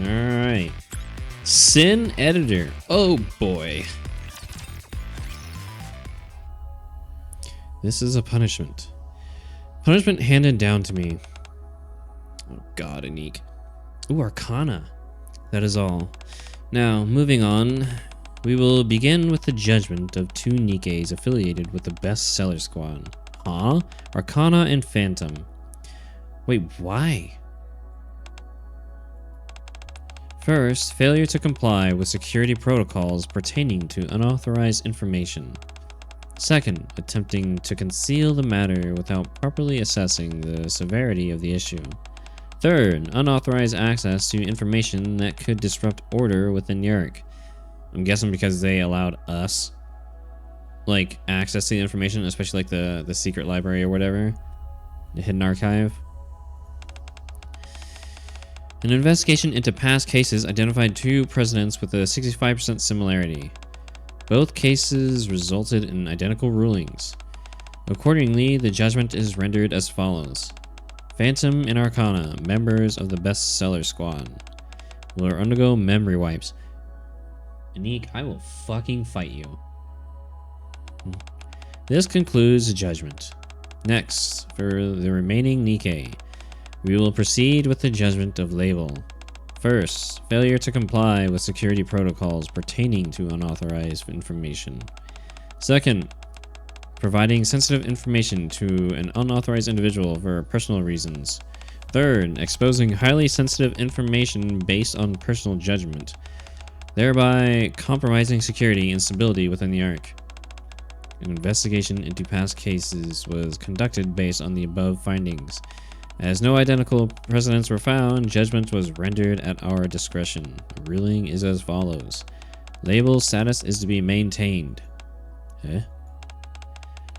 Alright. Sin Editor. Oh boy. This is a punishment. Punishment handed down to me. Oh god, Nikke. Ooh, Arcana. That is all. Now, moving on. We will begin with the judgment of two Nikkes affiliated with the bestseller squad. Huh? Arcana and Phantom. Wait, why? First, failure to comply with security protocols pertaining to unauthorized information. Second, attempting to conceal the matter without properly assessing the severity of the issue. Third, unauthorized access to information that could disrupt order within Yerk. I'm guessing because they allowed us, like, access to the information, especially like the secret library or whatever, the hidden archive. An investigation into past cases identified two precedents with a 65% similarity. Both cases resulted in identical rulings. Accordingly, the judgment is rendered as follows. Phantom and Arcana, members of the bestseller squad, will undergo memory wipes. Nikke, I will fucking fight you. This concludes the judgment. Next, for the remaining Nikke, we will proceed with the judgment of label. First, failure to comply with security protocols pertaining to unauthorized information. Second, providing sensitive information to an unauthorized individual for personal reasons. Third, exposing highly sensitive information based on personal judgment, thereby compromising security and stability within the Ark. An investigation into past cases was conducted based on the above findings. As no identical precedents were found, judgment was rendered at our discretion. The ruling is as follows. Label status is to be maintained. Eh?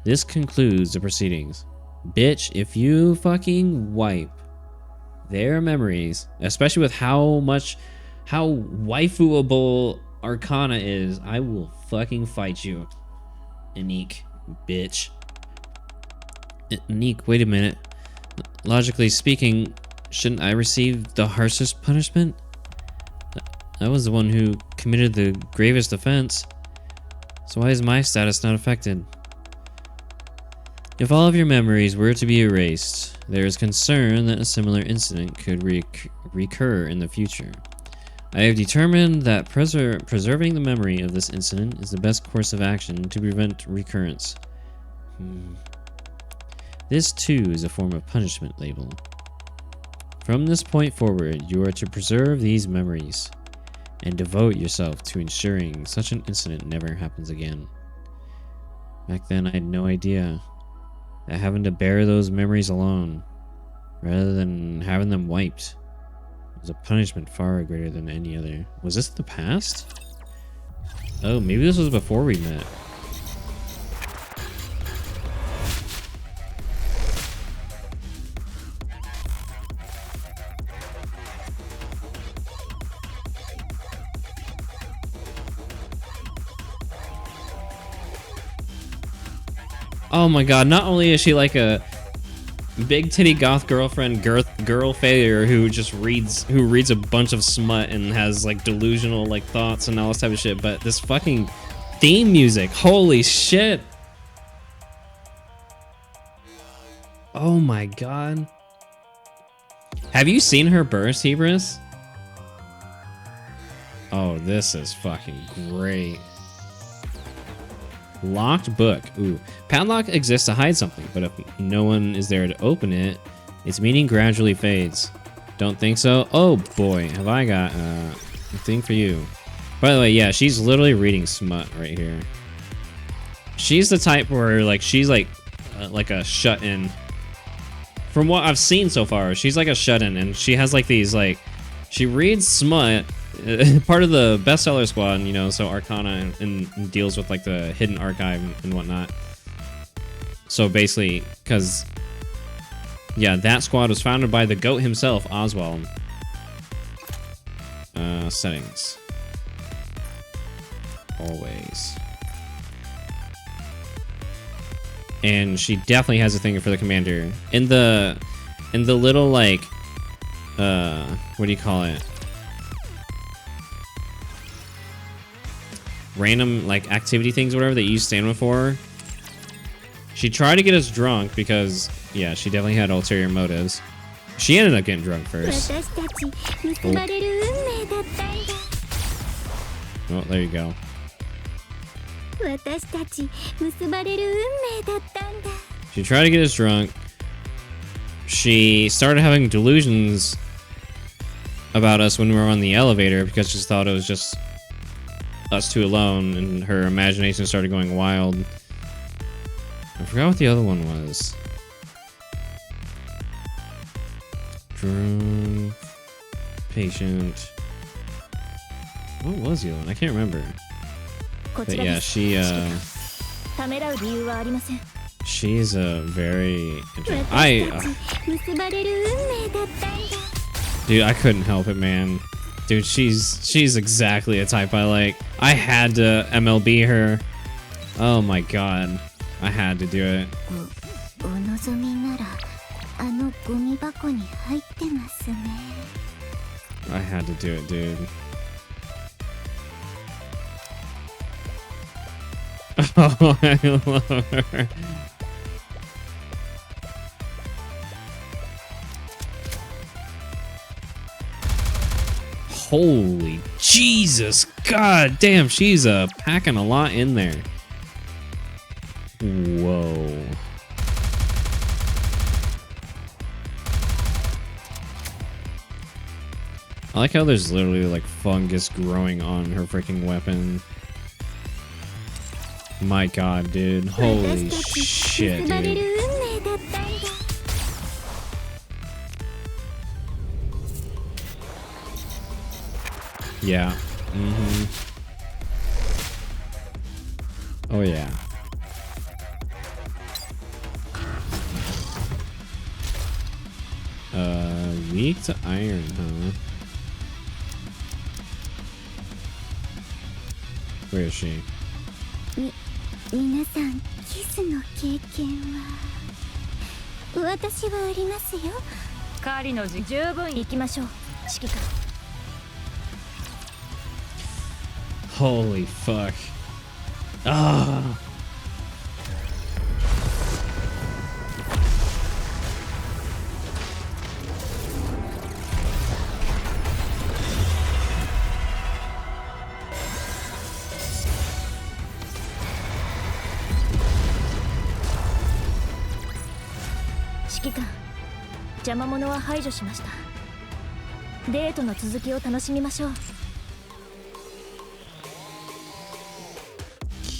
This concludes the proceedings. Bitch, if you fucking wipe their memories, especially with how waifuable Arcana is, I will fucking fight you. Nikke, bitch. Nikke, wait a minute. Logically speaking, shouldn't I receive the harshest punishment? I was the one who committed the gravest offense. So why is my status not affected? If all of your memories were to be erased, there is concern that a similar incident could recur in the future. I have determined that preserving the memory of this incident is the best course of action to prevent recurrence. This too is a form of punishment, label. From this point forward, you are to preserve these memories and devote yourself to ensuring such an incident never happens again. Back then, I had no idea that having to bear those memories alone, rather than having them wiped, was a punishment far greater than any other. Was this the past? Oh, maybe this was before we met. Oh my god, not only is she like a big titty goth girlfriend girl failure who reads a bunch of smut and has like delusional like thoughts and all this type of shit, but this fucking theme music, holy shit. Oh my god. Have you seen her burst, Hebris? Oh, this is fucking great. Locked book. Ooh. Padlock exists to hide something, but if no one is there to open it, its meaning gradually fades. Don't think so? Oh boy, have I got a thing for you. By the way, yeah, she's literally reading smut right here. She's the type where like she's like a shut-in. From what I've seen so far, she's like a shut-in, and she has like these like she reads smut. Part of the bestseller squad, you know, so Arcana and deals with like the hidden archive and whatnot. So basically, because yeah, that squad was founded by the GOAT himself, Oswald. Settings. Always. And she definitely has a thing for the commander. In the little like what do you call it? random like activity things, whatever that you use stamina for. She tried to get us drunk because, yeah, she definitely had ulterior motives. She ended up getting drunk first. Oh, oh there you go. She tried to get us drunk. She started having delusions about us when we were on the elevator because she thought it was just us two alone, and her imagination started going wild. I forgot what the other one was. Drunk, patient. What was the other one? I can't remember. But yeah, she's a very dude, I couldn't help it, man. Dude, she's exactly a type I like. I had to MLB her. Oh my god. I had to do it. I had to do it, dude. Oh, I love her. Holy Jesus, god damn, she's packing a lot in there. Whoa. I like how there's literally like fungus growing on her freaking weapon. My god, dude. Holy shit, dude. Yeah. Mm-hmm. Oh, yeah. Weak to iron, huh? Where is she? Holy fuck. Ah.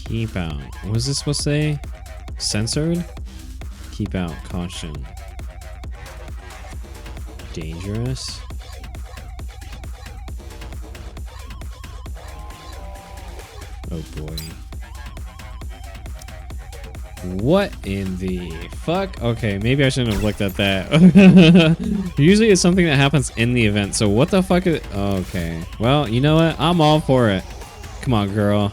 Keep out. What was this supposed to say? Censored? Keep out. Caution. Dangerous? Oh boy. What in the fuck? Okay, maybe I shouldn't have looked at that. Usually it's something that happens in the event, so what the fuck is... Okay. Well, you know what? I'm all for it. Come on, girl.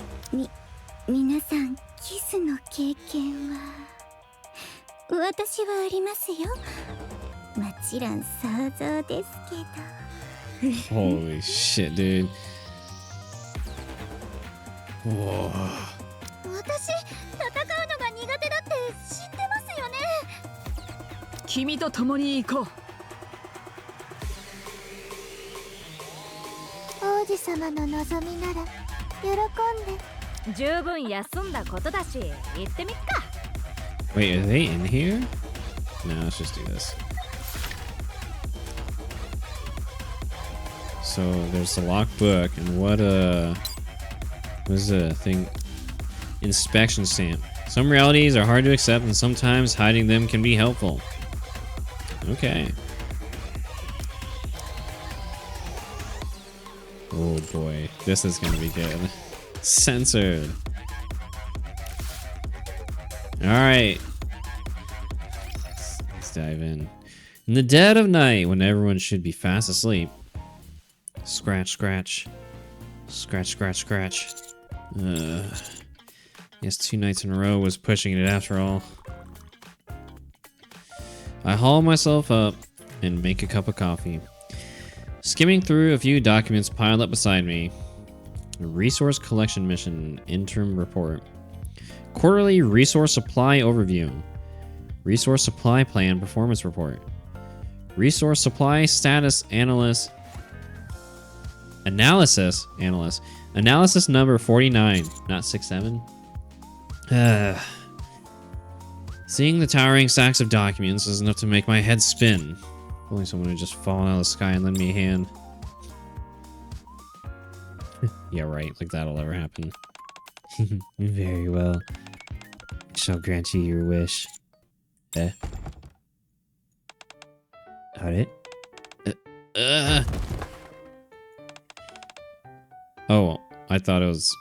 Holy shit, dude. Whoa. Wait, are they in here? No, let's just do this. So there's the locked book, and what is the thing? Inspection stamp. Some realities are hard to accept, and sometimes hiding them can be helpful. Okay. Oh boy, this is gonna be good. Censored. Alright. Let's dive in. In the dead of night, when everyone should be fast asleep. Scratch, scratch. Scratch, scratch, scratch. Yes, 2 nights in a row was pushing it after all. I haul myself up and make a cup of coffee. Skimming through a few documents piled up beside me. Resource collection mission. Interim report. Quarterly resource supply overview. Resource supply plan performance report. Resource supply status analyst. Analysis analyst. Analysis number 49, not 67. Seeing the towering stacks of documents is enough to make my head spin. If only someone had just fallen out of the sky and lend me a hand. Yeah, right. Like that'll ever happen. Very well. I shall grant you your wish. Got it? Oh, I thought it was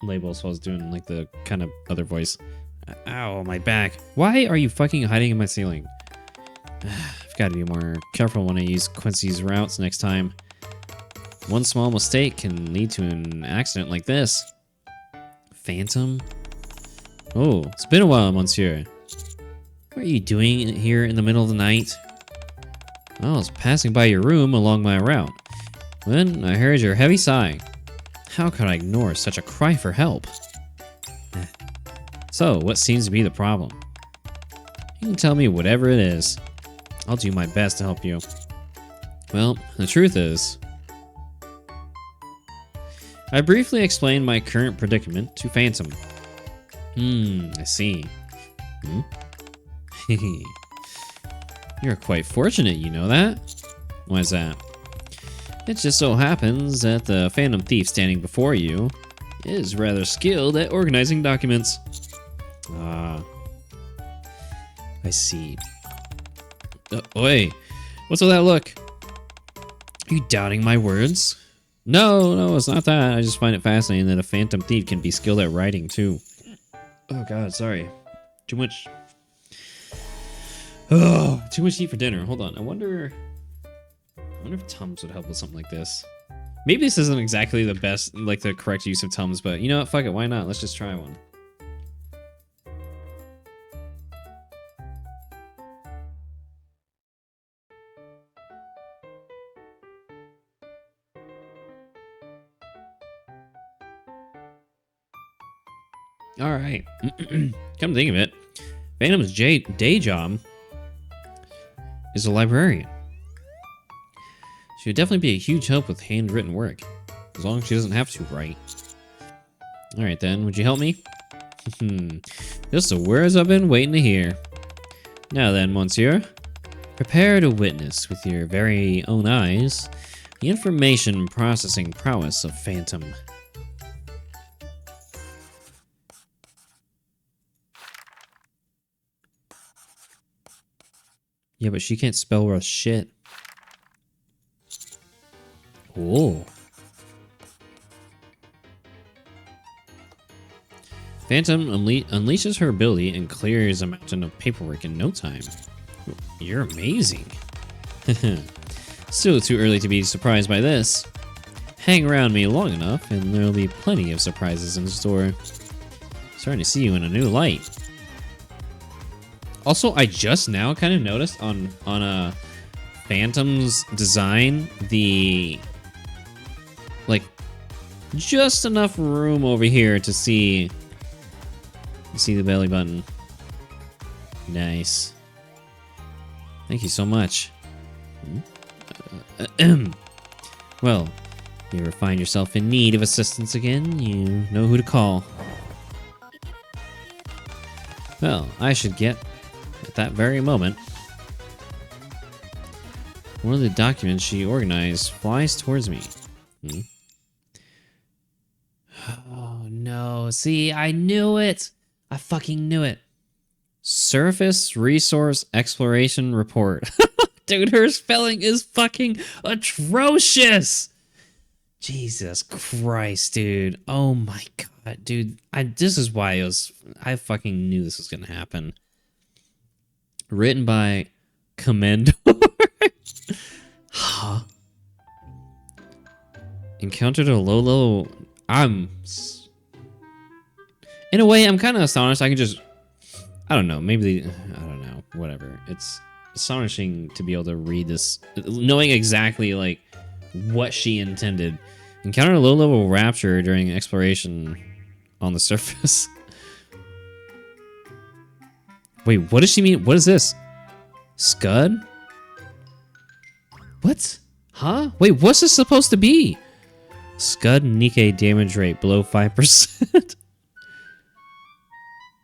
label, so I was doing like the kind of other voice. Ow, my back. Why are you fucking hiding in my ceiling? I've got to be more careful when I use Quincy's routes next time. One small mistake can lead to an accident like this. Phantom? Oh, it's been a while, monsieur. What are you doing here in the middle of the night? Well, I was passing by your room along my route. When I heard your heavy sigh. How could I ignore such a cry for help? So, what seems to be the problem? You can tell me whatever it is. I'll do my best to help you. Well, the truth is, I briefly explained my current predicament to Phantom. I see. You're quite fortunate, you know that? Why is that? It just so happens that the Phantom Thief standing before you is rather skilled at organizing documents. Ah, I see. Oi, what's with that look? Are you doubting my words? No, it's not that. I just find it fascinating that a Phantom Thief can be skilled at writing, too. Oh, God, sorry. Too much. Oh, too much to eat for dinner. Hold on. I wonder if Tums would help with something like this. Maybe this isn't exactly the best, like the correct use of Tums, but you know what? Fuck it. Why not? Let's just try one. All right. Come to think of it, Phantom's day job is a librarian. She would definitely be a huge help with handwritten work, as long as she doesn't have to write. All right, then. Would you help me? Just the words I've been waiting to hear. Now then, monsieur, prepare to witness with your very own eyes the information processing prowess of Phantom. Yeah, but she can't spell worth shit. Oh. Phantom unleashes her ability and clears a mountain of paperwork in no time. You're amazing. Still too early to be surprised by this. Hang around me long enough and there'll be plenty of surprises in store. Starting to see you in a new light. Also, I just now kind of noticed on Phantom's design, like just enough room over here to see the belly button. Nice. Thank you so much. Well, if you ever find yourself in need of assistance again, you know who to call. Well, I should get at that very moment. One of the documents she organized flies towards me. Oh no, see, I knew it! I fucking knew it. Surface Resource Exploration Report. Dude, her spelling is fucking atrocious! Jesus Christ, dude. Oh my god, dude. This is why I fucking knew this was gonna happen. Written by Commendor. Huh? Encountered a low. In a way, I'm kind of astonished. I can just, I don't know. Maybe I don't know. Whatever. It's astonishing to be able to read this, knowing exactly like what she intended Encounter a low-level rapture during exploration on the surface. Wait, what does she mean? What is this? Scud? What? Huh? Wait, what's this supposed to be? Scud Nikke damage rate below 5%.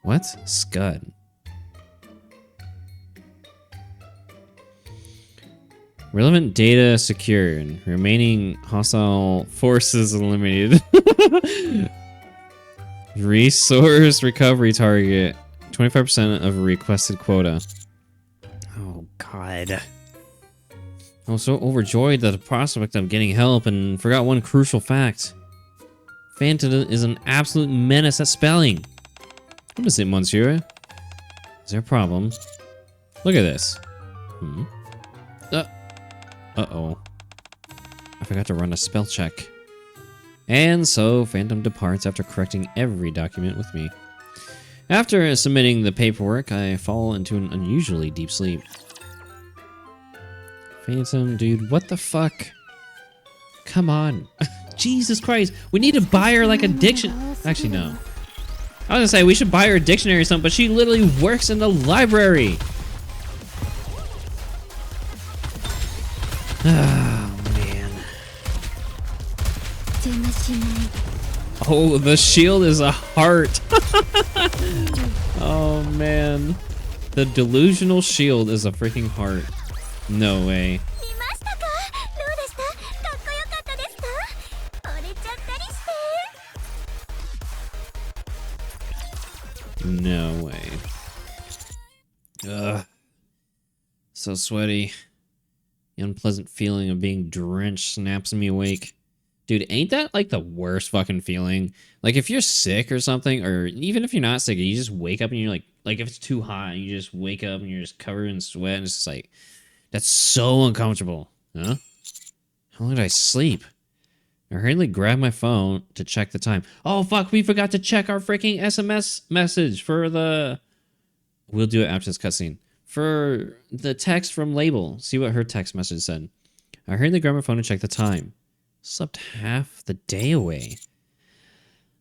What? Scud. Relevant data secured. Remaining hostile forces eliminated. Resource recovery target. 25% of a requested quota. Oh, God. I was so overjoyed at the prospect of getting help and forgot one crucial fact. Phantom is an absolute menace at spelling. What is it, monsieur? Is there a problem? Look at this. Uh-oh. I forgot to run a spell check. And so, Phantom departs after correcting every document with me. After submitting the paperwork, I fall into an unusually deep sleep. Phantom, dude, what the fuck? Come on. Jesus Christ. We need to buy her like a dictionary. Actually, no. I was gonna say we should buy her a dictionary or something, but she literally works in the library. Oh, man. Oh, the shield is a heart. Oh, man. The delusional shield is a freaking heart. No way. No way. Ugh. So sweaty. The unpleasant feeling of being drenched snaps me awake. Dude, ain't that like the worst fucking feeling? Like if you're sick or something, or even if you're not sick, you just wake up and you're like if it's too hot, and you just wake up and you're just covered in sweat, and it's just like, that's so uncomfortable. Huh? How long did I sleep? I hurriedly grabbed my phone to check the time. Oh, fuck, we forgot to check our freaking SMS message for the... We'll do it after this cutscene. For the text from Label. See what her text message said. I hurriedly grabbed my phone to check the time. Slept half the day away.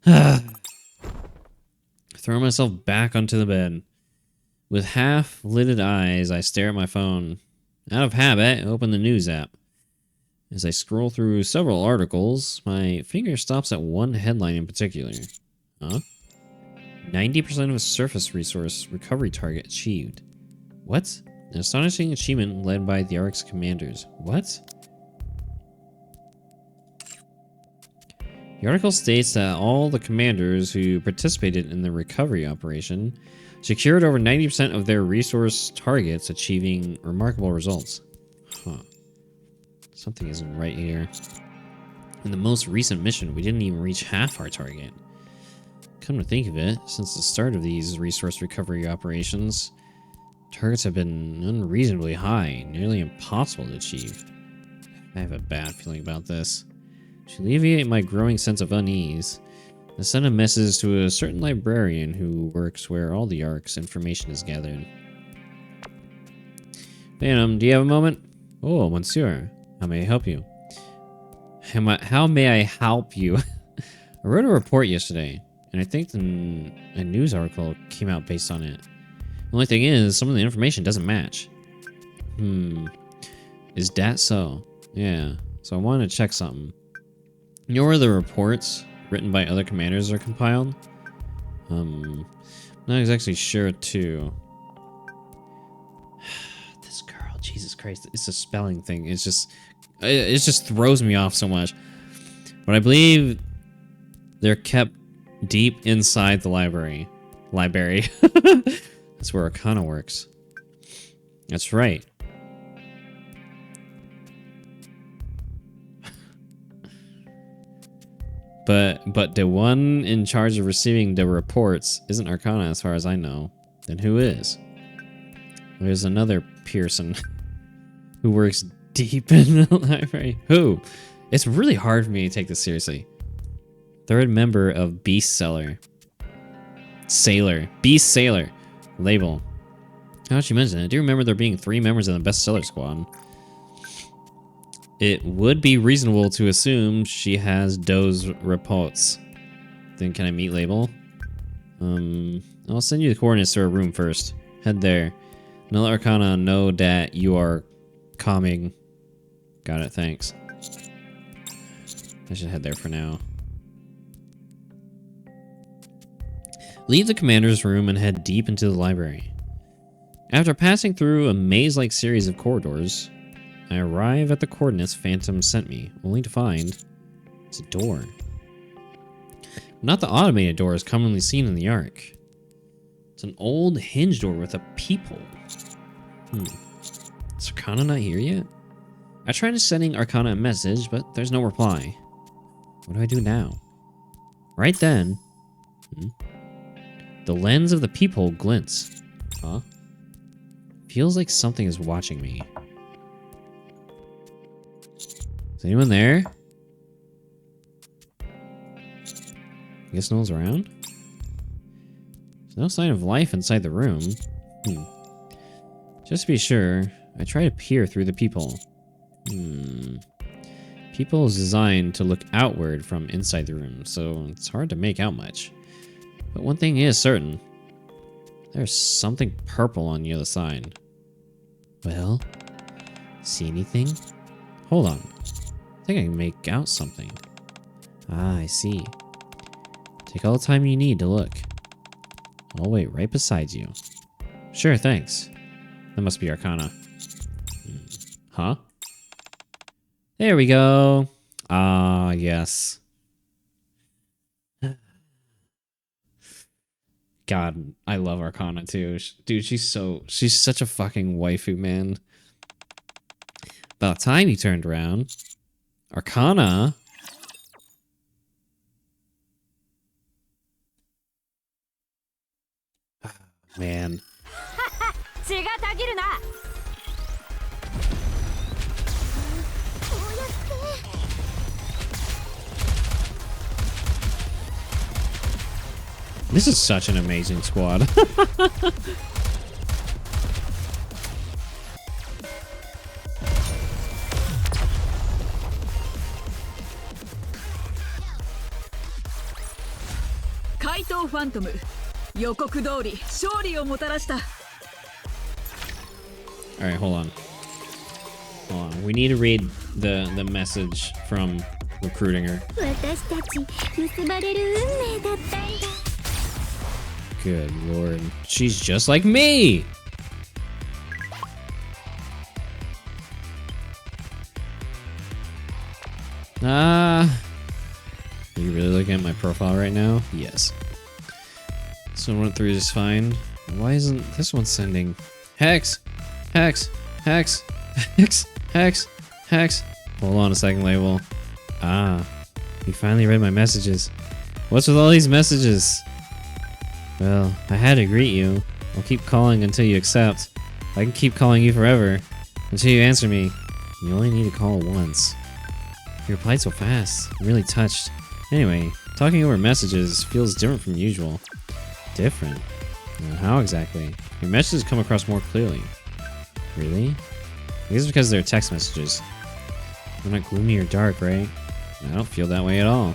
Throw myself back onto the bed. With half-lidded eyes, I stare at my phone. Out of habit, I open the news app. As I scroll through several articles, my finger stops at one headline in particular. Huh? 90% of a surface resource recovery target achieved. What? An astonishing achievement led by the Ark's commanders. What? The article states that all the commanders who participated in the recovery operation secured over 90% of their resource targets, achieving remarkable results. Huh. Something isn't right here. In the most recent mission, we didn't even reach half our target. Come to think of it, since the start of these resource recovery operations, targets have been unreasonably high, nearly impossible to achieve. I have a bad feeling about this. To alleviate my growing sense of unease, I sent a message to a certain librarian who works where all the Ark's information is gathered. Phantom, do you have a moment? Oh, monsieur. How may I help you? How may I help you? I wrote a report yesterday, and I think a news article came out based on it. The only thing is, some of the information doesn't match. Is that so? Yeah, so I wanted to check something. You know where the reports written by other commanders are compiled? Not exactly sure too. This girl, Jesus Christ, it's a spelling thing. It just throws me off so much. But I believe they're kept deep inside the library. That's where Arcana works. That's right. But the one in charge of receiving the reports isn't Arcana as far as I know. Then who is? There's another Pearson who works deep in the library. Who? It's really hard for me to take this seriously. Third member of Beast Sailor. Beast Sailor. Label. How did you mention it? I do remember there being 3 members of the bestseller squad. it would be reasonable to assume she has those reports. Then can I meet label? I'll send you the coordinates to her room first. Head there. And let Arcana know that you are coming. Got it, thanks. I should head there for now. Leave the commander's room and head deep into the library. After passing through a maze-like series of corridors, I arrive at the coordinates Phantom sent me, only to find it's a door. Not the automated doors commonly seen in the Ark. It's an old hinge door with a peephole. Is Arcana not here yet? I tried sending Arcana a message, but there's no reply. What do I do now? Right then, the lens of the peephole glints. Huh? Feels like something is watching me. Is anyone there? I guess no one's around? There's no sign of life inside the room. Just to be sure, I try to peer through the peephole. Peephole is designed to look outward from inside the room, so it's hard to make out much. But one thing is certain. There's something purple on the other side. Well, see anything? Hold on. I think I can make out something. Ah, I see. Take all the time you need to look. I'll wait right beside you. Sure, thanks. That must be Arcana. Huh? There we go. Ah, yes. God, I love Arcana too. Dude, she's such a fucking waifu, man. About time he turned around. Arcana. Man. This is such an amazing squad. Phantom. Alright, hold on. Hold on. We need to read the message from recruiting her. Good lord. She's just like me! Are you really looking at my profile right now? Yes. So I went through this fine. Why isn't this one sending? Hex! Hex! Hex! Hex! Hex! Hex! Hold on a second, label. Ah. You finally read my messages. What's with all these messages? Well, I had to greet you. I'll keep calling until you accept. I can keep calling you forever. Until you answer me. You only need to call once. You replied so fast. I'm really touched. Anyway, talking over messages feels different from usual. Different? How exactly? Your messages come across more clearly. Really? I guess it's because they're text messages. They're not gloomy or dark, right? I don't feel that way at all.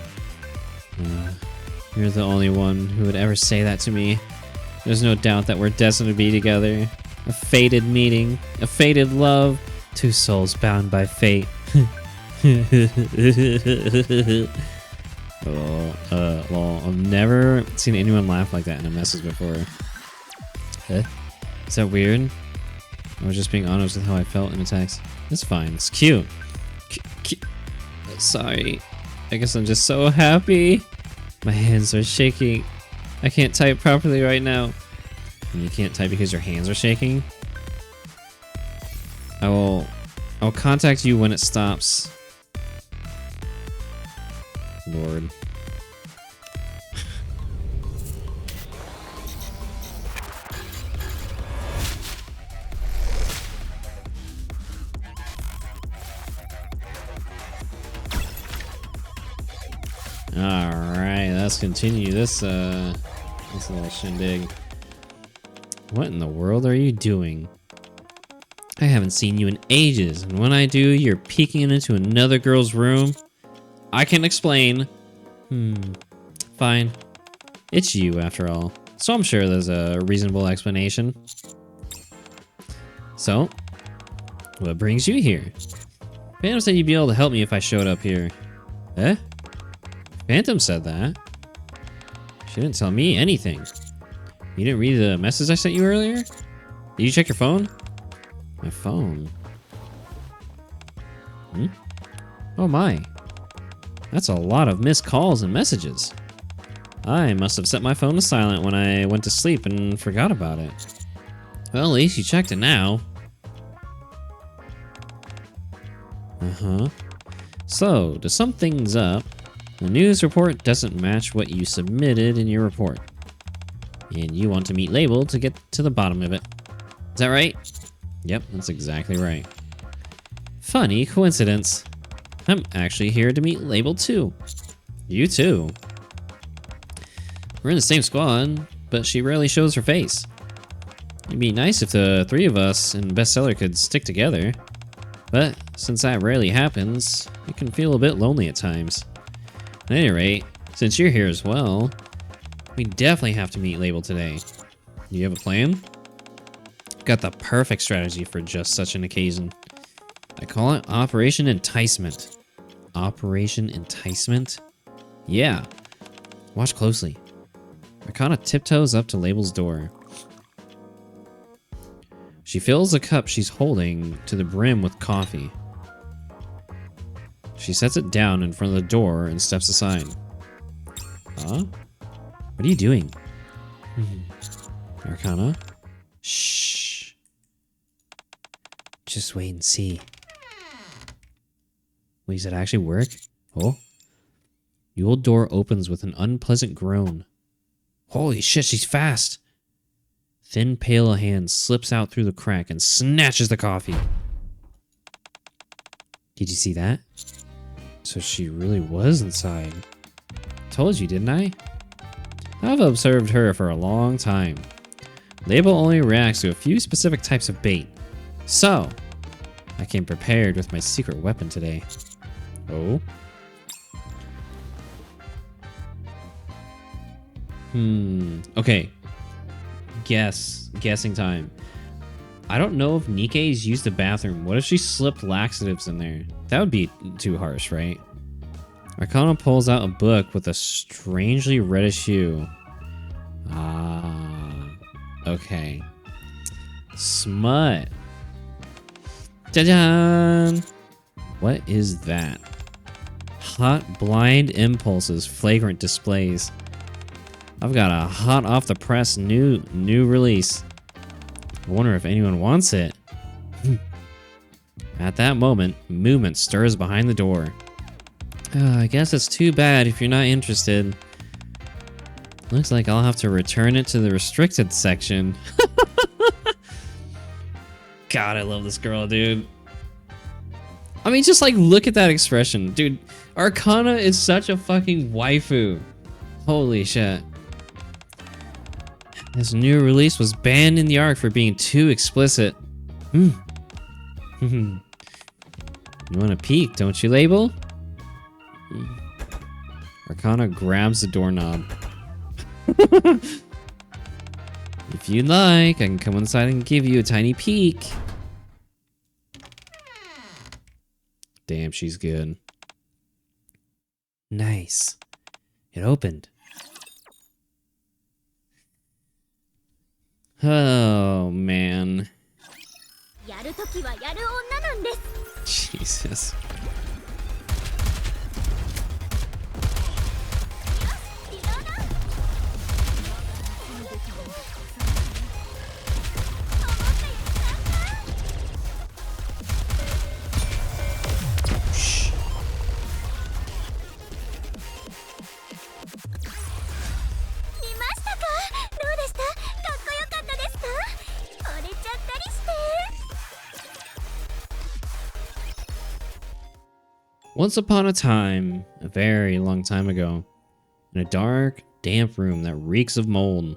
You're the only one who would ever say that to me. There's no doubt that we're destined to be together. A fated meeting. A fated love. Two souls bound by fate. Well, I've never seen anyone laugh like that in a message before. Huh? Is that weird? I was just being honest with how I felt in a text. It's fine. It's cute. Sorry. I guess I'm just so happy. My hands are shaking. I can't type properly right now. And you can't type because your hands are shaking? I'll contact you when it stops. Lord. Alright, let's continue this little shindig. What in the world are you doing? I haven't seen you in ages, and when I do, you're peeking into another girl's room. I can explain. Fine. It's you, after all. So I'm sure there's a reasonable explanation. So, what brings you here? Phantom said you'd be able to help me if I showed up here. Eh? Phantom said that? She didn't tell me anything. You didn't read the message I sent you earlier? Did you check your phone? My phone? Oh my. That's a lot of missed calls and messages. I must have set my phone to silent when I went to sleep and forgot about it. Well, at least you checked it now. So, to sum things up, the news report doesn't match what you submitted in your report. And you want to meet Label to get to the bottom of it. Is that right? Yep, that's exactly right. Funny coincidence. I'm actually here to meet Label too. You too. We're in the same squad, but she rarely shows her face. It'd be nice if the three of us and Bestseller could stick together. But since that rarely happens, it can feel a bit lonely at times. At any rate, since you're here as well, we definitely have to meet Label today. Do you have a plan? Got the perfect strategy for just such an occasion. I call it Operation Enticement. Operation Enticement? Yeah. Watch closely. Arcana tiptoes up to Label's door. She fills a cup she's holding to the brim with coffee. She sets it down in front of the door and steps aside. Huh? What are you doing? Arcana? Shh. Just wait and see. Wait, does it actually work? Oh. The old door opens with an unpleasant groan. Holy shit, she's fast! Thin, pale hand slips out through the crack and snatches the coffee. Did you see that? So she really was inside. Told you, didn't I? I've observed her for a long time. Label only reacts to a few specific types of bait. So, I came prepared with my secret weapon today. Oh? Okay. Guessing time. I don't know if Nikke's used the bathroom. What if she slipped laxatives in there? That would be too harsh, right? Arcana pulls out a book with a strangely reddish hue. Ah. Okay. Smut. Ta-da! What is that? Hot blind impulses, flagrant displays. I've got a hot off the press new release. I wonder if anyone wants it. At that moment, movement stirs behind the door. I guess it's too bad if you're not interested. Looks like I'll have to return it to the restricted section. God, I love this girl, dude. I mean, just like, look at that expression. Dude, Arcana is such a fucking waifu. Holy shit. This new release was banned in the ARC for being too explicit. You want a peek, don't you, Label? Arcana grabs the doorknob. If you'd like, I can come inside and give you a tiny peek. Damn, she's good. Nice. It opened. Oh, man. Jesus. Once upon a time, a very long time ago, in a dark, damp room that reeks of mold,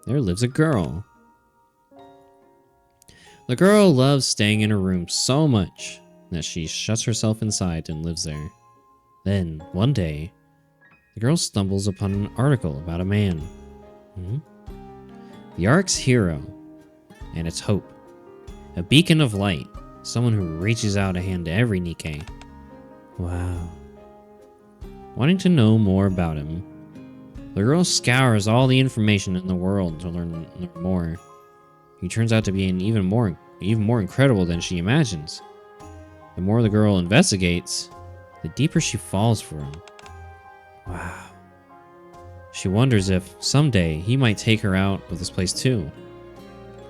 there lives a girl. The girl loves staying in her room so much that she shuts herself inside and lives there. Then, one day, the girl stumbles upon an article about a man. The arc's hero, and its hope. A beacon of light, someone who reaches out a hand to every Nikke. Wow. Wanting to know more about him, the girl scours all the information in the world to learn more. He turns out to be even more incredible than she imagines. The more the girl investigates, the deeper she falls for him. Wow. She wonders if someday he might take her out of this place too.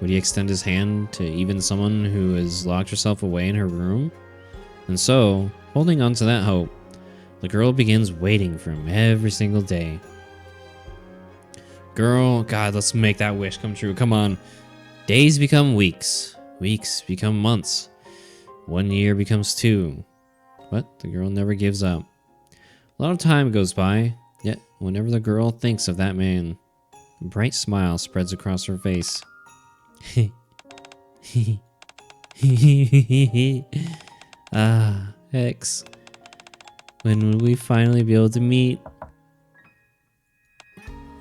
Would he extend his hand to even someone who has locked herself away in her room? And so, holding on to that hope, the girl begins waiting for him every single day. Girl, God, let's make that wish come true. Come on. Days become weeks. Weeks become months. 1 year becomes 2. But the girl never gives up. A lot of time goes by, yet whenever the girl thinks of that man, a bright smile spreads across her face. Ah, X. When will we finally be able to meet?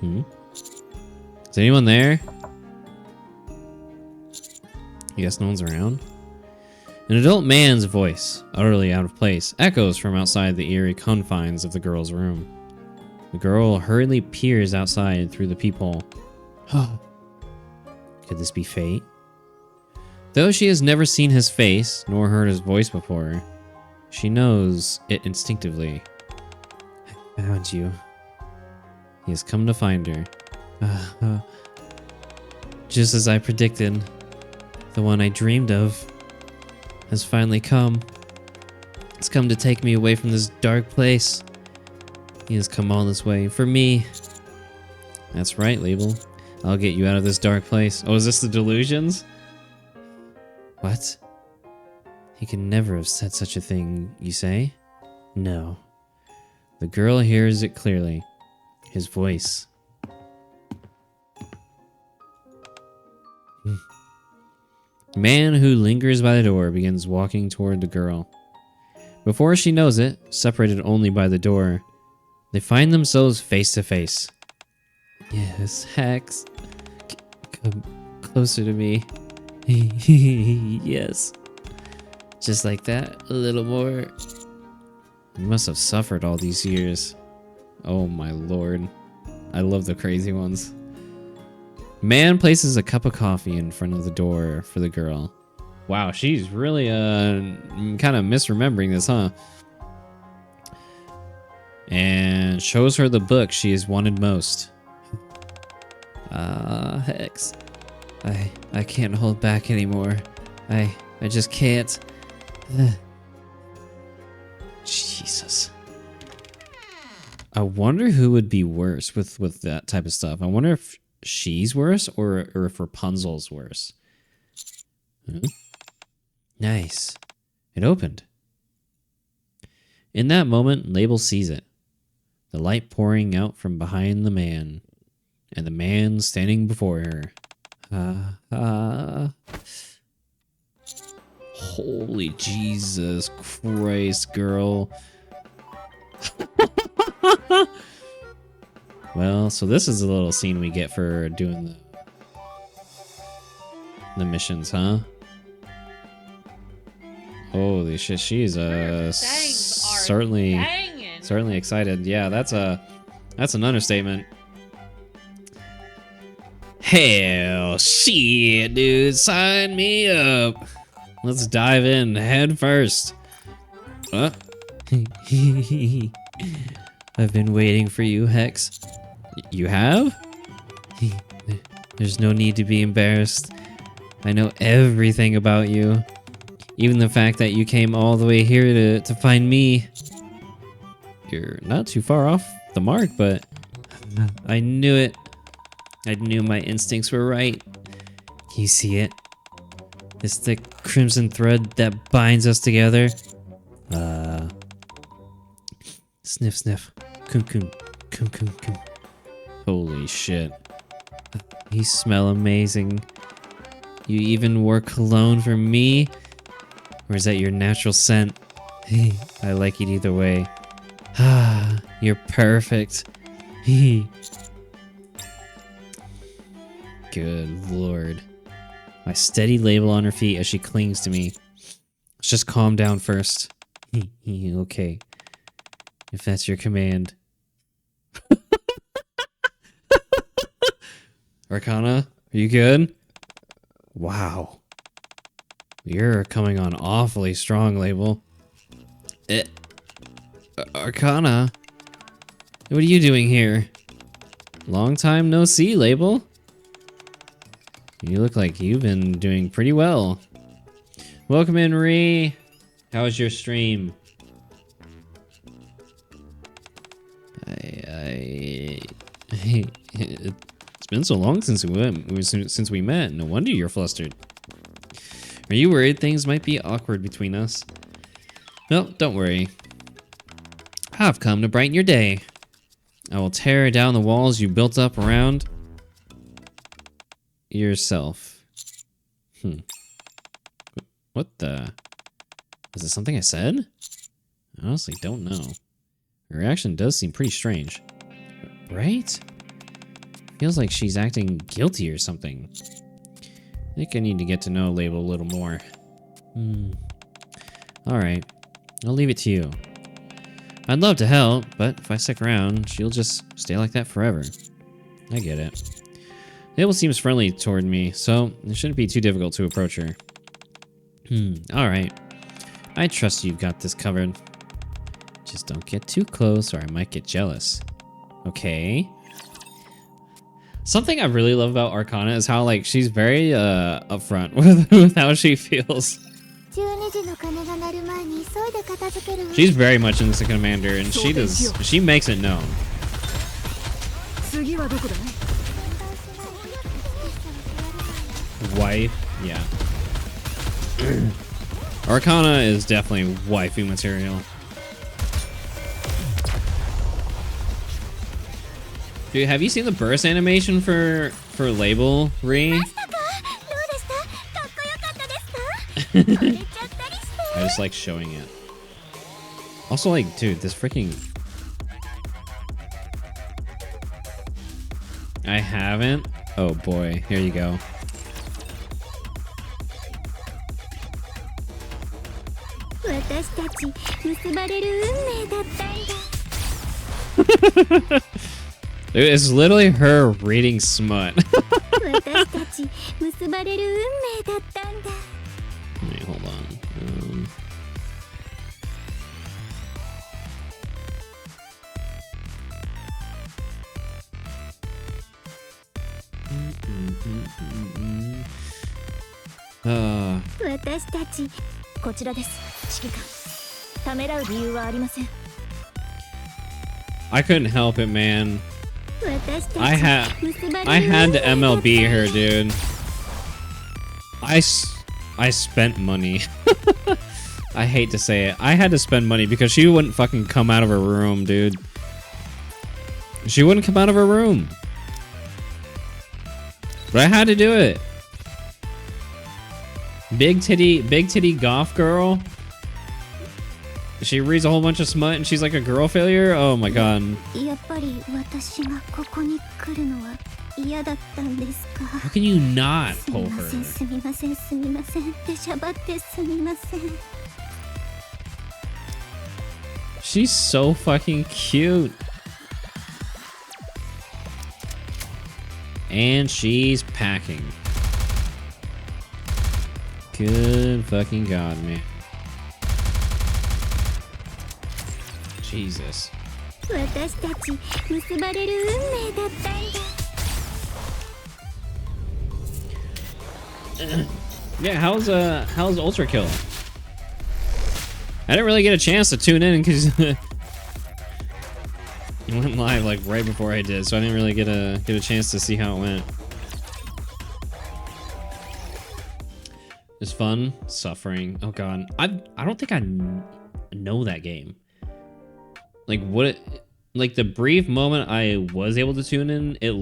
Is anyone there? I guess no one's around. An adult man's voice, utterly out of place, echoes from outside the eerie confines of the girl's room. The girl hurriedly peers outside through the peephole. Could this be fate? Though she has never seen his face, nor heard his voice before, she knows it instinctively. I found you. He has come to find her. Just as I predicted, the one I dreamed of has finally come. It's come to take me away from this dark place. He has come all this way for me. That's right, Label. I'll get you out of this dark place. Oh, is this the delusions? What? He can never have said such a thing, you say? No. The girl hears it clearly. His voice. The man who lingers by the door begins walking toward the girl. Before she knows it, separated only by the door, they find themselves face to face. Yes, Hex. Come closer to me. Yes. Just like that, a little more. You must have suffered all these years. Oh my lord. I love the crazy ones. Man places a cup of coffee in front of the door for the girl. Wow, she's really kind of misremembering this, huh? And shows her the book she has wanted most. Hex. I can't hold back anymore. I just can't. Jesus. I wonder who would be worse with that type of stuff. I wonder if she's worse or if Rapunzel's worse. Nice. It opened. In that moment, Label sees it. The light pouring out from behind the man. And the man standing before her. Holy Jesus Christ, girl. Well, so this is a little scene we get for doing the missions, huh? Holy shit, she's certainly excited. Yeah, that's an understatement. Hell shit, dude, sign me up. Let's dive in head first. I've been waiting for you, Hex. You have? There's no need to be embarrassed. I know everything about you. Even the fact that you came all the way here to find me. You're not too far off the mark, but I knew it. I knew my instincts were right. You see it? It's the crimson thread that binds us together. Sniff, sniff. Coom, coom. Coom, coom, coom. Holy shit. You smell amazing. You even wore cologne for me? Or is that your natural scent? I like it either way. Ah, you're perfect. Good lord. My steady label on her feet as she clings to me. Let's just calm down first. Okay. If that's your command. Arcana, are you good? Wow. You're coming on awfully strong, Label. Arcana? What are you doing here? Long time no see, Label. You look like you've been doing pretty well. Welcome in, Ree. How was your stream? It's been so long since we met. No wonder you're flustered. Are you worried things might be awkward between us? Well, don't worry. I've come to brighten your day. I will tear down the walls you built up around yourself. What the? Is it something I said? I honestly don't know. Her reaction does seem pretty strange. Right? Feels like she's acting guilty or something. I think I need to get to know Label a little more. Alright. I'll leave it to you. I'd love to help, but if I stick around, she'll just stay like that forever. I get it. Label seems friendly toward me, so it shouldn't be too difficult to approach her. Alright. I trust you've got this covered. Just don't get too close or I might get jealous. Okay. Something I really love about Arcana is how, like, she's very upfront with how she feels. She's very much into Commander, and she makes it known. Wife, yeah. Arcana is definitely waifu material. Dude, have you seen the burst animation for Label, Ree? I just like showing it. Also, like, dude, this freaking... I haven't? Oh boy, here you go. Dude, it's literally her reading smut. Wait, hold on. I couldn't help it, man. I had to MLB her, dude. I spent money. I hate to say it. I had to spend money because she wouldn't fucking come out of her room, dude. She wouldn't come out of her room. But I had to do it. Big titty goth girl. She reads a whole bunch of smut and she's like a girl failure? Oh my god. How can you not pull her? She's so fucking cute. And she's packing. Good fucking god, man. Jesus. Yeah, how's Ultra Kill? I didn't really get a chance to tune in because it went live like right before I did, so I didn't really get a chance to see how it went. It's fun, suffering. Oh god, I don't think I know that game. Like like the brief moment I was able to tune in, it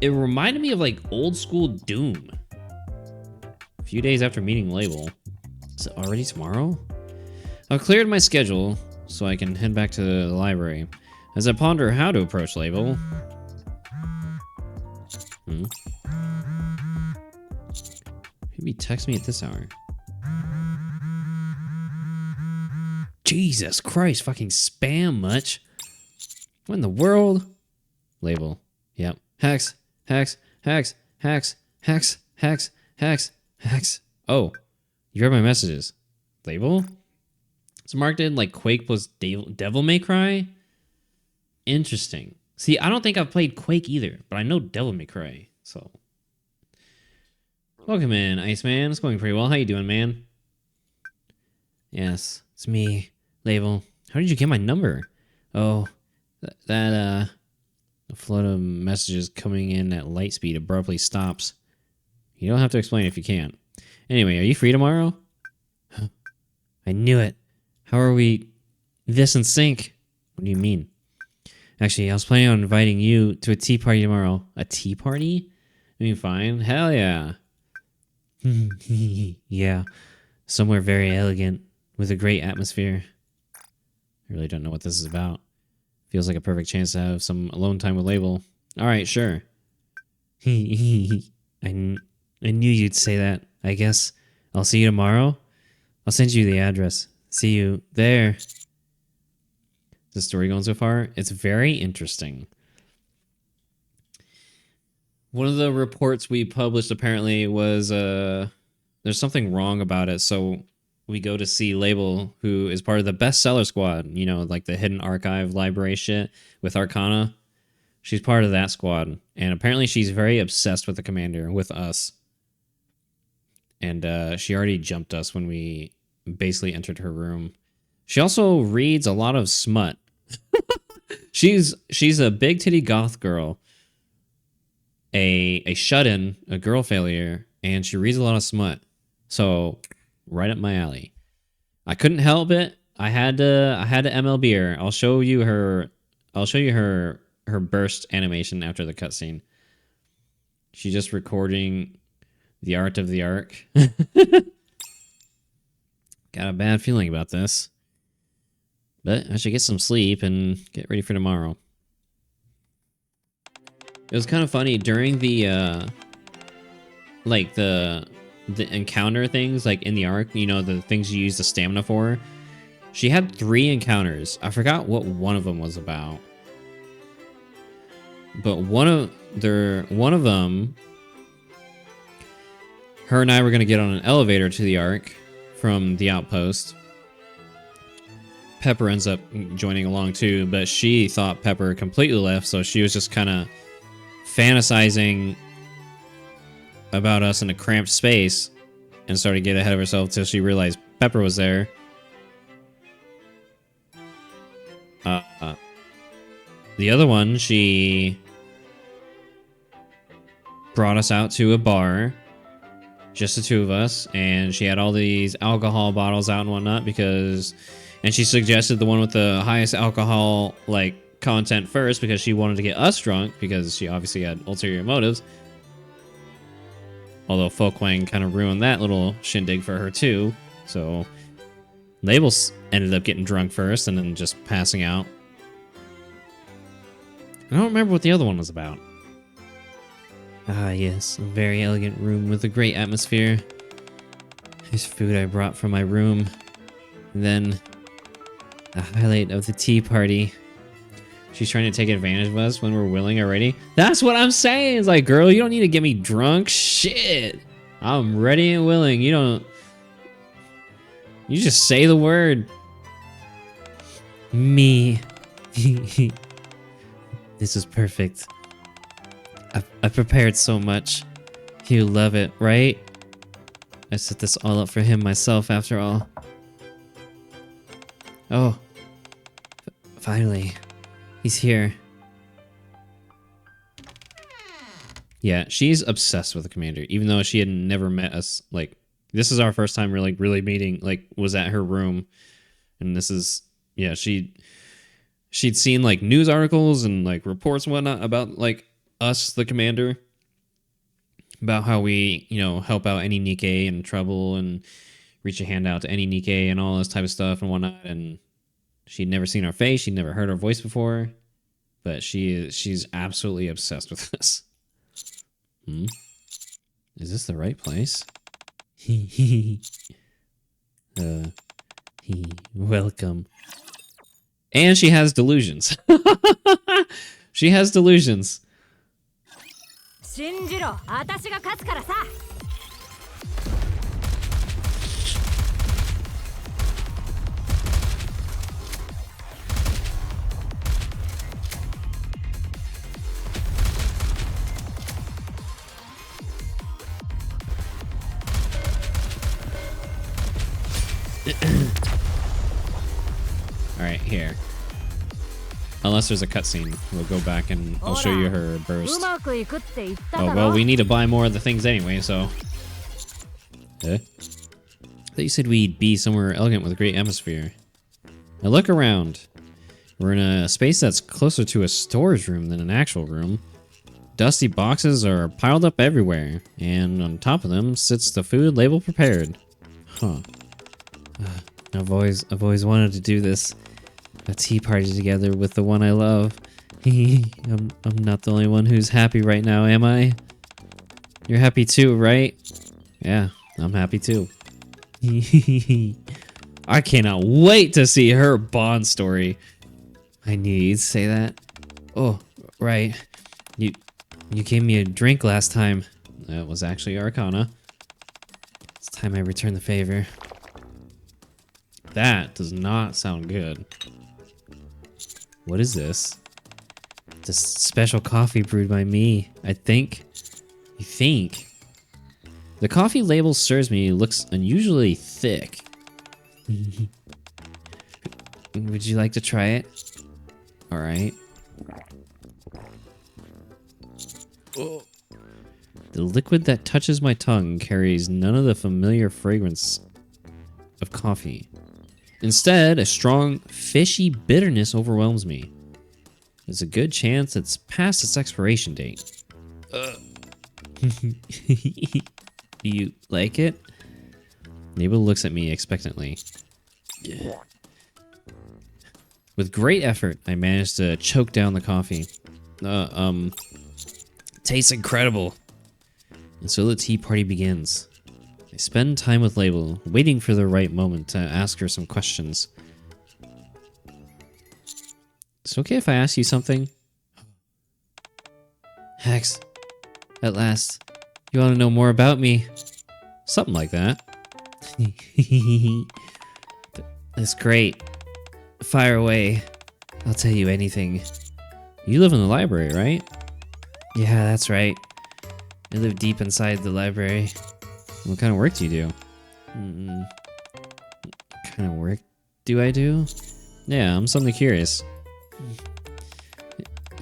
reminded me of like old school Doom. A few days after meeting Label. Is it already tomorrow? I've cleared my schedule so I can head back to the library. As I ponder how to approach Label. Maybe text me at this hour. Jesus Christ, fucking spam much. What in the world? Label. Yep. Hex. Hex. Hex. Hex. Hex. Hex. Hex. Hex. Oh. You read my messages. Label? It's marked in like Quake plus Devil May Cry. Interesting. See, I don't think I've played Quake either, but I know Devil May Cry, so. Welcome in, Iceman. It's going pretty well. How you doing, man? Yes, it's me, Label. How did you get my number? Oh, the flood of messages coming in at light speed abruptly stops. You don't have to explain if you can't. Anyway, are you free tomorrow? I knew it. How are we this in sync? What do you mean? Actually, I was planning on inviting you to a tea party tomorrow. A tea party? I mean, fine. Hell yeah. Yeah. Somewhere very elegant with a great atmosphere. I really don't know what this is about. Feels like a perfect chance to have some alone time with Label. All right, sure. I knew you'd say that. I guess I'll see you tomorrow. I'll send you the address. See you there. Is the story going so far? It's very interesting. One of the reports we published apparently was there's something wrong about it. So we go to see Label, who is part of the bestseller squad, you know, like the hidden archive library shit with Arcana. She's part of that squad. And apparently she's very obsessed with the commander, with us. And she already jumped us when we basically entered her room. She also reads a lot of smut. She's a big titty goth girl. A shut-in, a girl failure, and she reads a lot of smut. So, right up my alley. I couldn't help it. I had to MLB her. I'll show you her burst animation after the cutscene. She's just recording the art of the arc. Got a bad feeling about this. But I should get some sleep and get ready for tomorrow. It was kind of funny during the like the encounter things, like in the arc, you know, the things you use the stamina for. She had 3 encounters. I forgot what one of them was about. But one of them, her and I were going to get on an elevator to the arc from the outpost. Pepper ends up joining along too, but she thought Pepper completely left, so she was just kind of fantasizing about us in a cramped space and started to get ahead of herself until she realized Pepper was there. The other one, she brought us out to a bar, just the 2 of us, and she had all these alcohol bottles out and whatnot and she suggested the one with the highest alcohol like content first because she wanted to get us drunk because she obviously had ulterior motives. Although Folkwang kind of ruined that little shindig for her too. So Labels ended up getting drunk first and then just passing out. I don't remember what the other one was about. Ah, yes, a very elegant room with a great atmosphere. There's food I brought from my room. And then the highlight of the tea party. She's trying to take advantage of us when we're willing already. That's what I'm saying. It's like, girl, you don't need to get me drunk. Shit. I'm ready and willing. You just say the word. Me. This is perfect. I prepared so much. He'll love it, right? I set this all up for him myself after all. Oh. Finally. He's here. Yeah, she's obsessed with the commander, even though she had never met us. Like, this is our first time really meeting, like, was at her room. And this is, yeah, she'd seen, like, news articles and, like, reports and whatnot about, like, us, the commander. about how we, help out any Nikke in trouble and reach a hand out to any Nikke and all this type of stuff and whatnot. And she'd never seen our face, she'd never heard our voice before, but she's absolutely obsessed with this. Is this the right place? Welcome. And she has delusions. She has delusions. 信じろ、私が勝つからさ。Alright, here. Unless there's a cutscene, we'll go back and I'll show you her burst. Oh, well, we need to buy more of the things anyway, so... I thought you said we'd be somewhere elegant with a great atmosphere. Now look around. We're in a space that's closer to a storage room than an actual room. Dusty boxes are piled up everywhere, and on top of them sits the food label prepared. Huh. I've always wanted to do this. A tea party together with the one I love. I'm not the only one who's happy right now, am I? You're happy too, right? Yeah, I'm happy too. I cannot wait to see her Bond story. I knew you'd say that. Oh, right. You gave me a drink last time. That was actually Arcana. It's time I return the favor. That does not sound good. What is this? This special coffee brewed by me, I think. You think? The coffee label serves me looks unusually thick. Would you like to try it? Alright. Oh. The liquid that touches my tongue carries none of the familiar fragrance of coffee. Instead, a strong, fishy bitterness overwhelms me. There's a good chance it's past its expiration date. Do you like it? Nabel looks at me expectantly. Yeah. With great effort, I managed to choke down the coffee. Tastes incredible. And so the tea party begins. I spend time with Label, waiting for the right moment to ask her some questions. Is it okay if I ask you something? Hex, at last, you want to know more about me? Something like that. That's great. Fire away. I'll tell you anything. You live in the library, right? Yeah, that's right. I live deep inside the library. What kind of work do you do? What kind of work do I do? Yeah, I'm suddenly curious.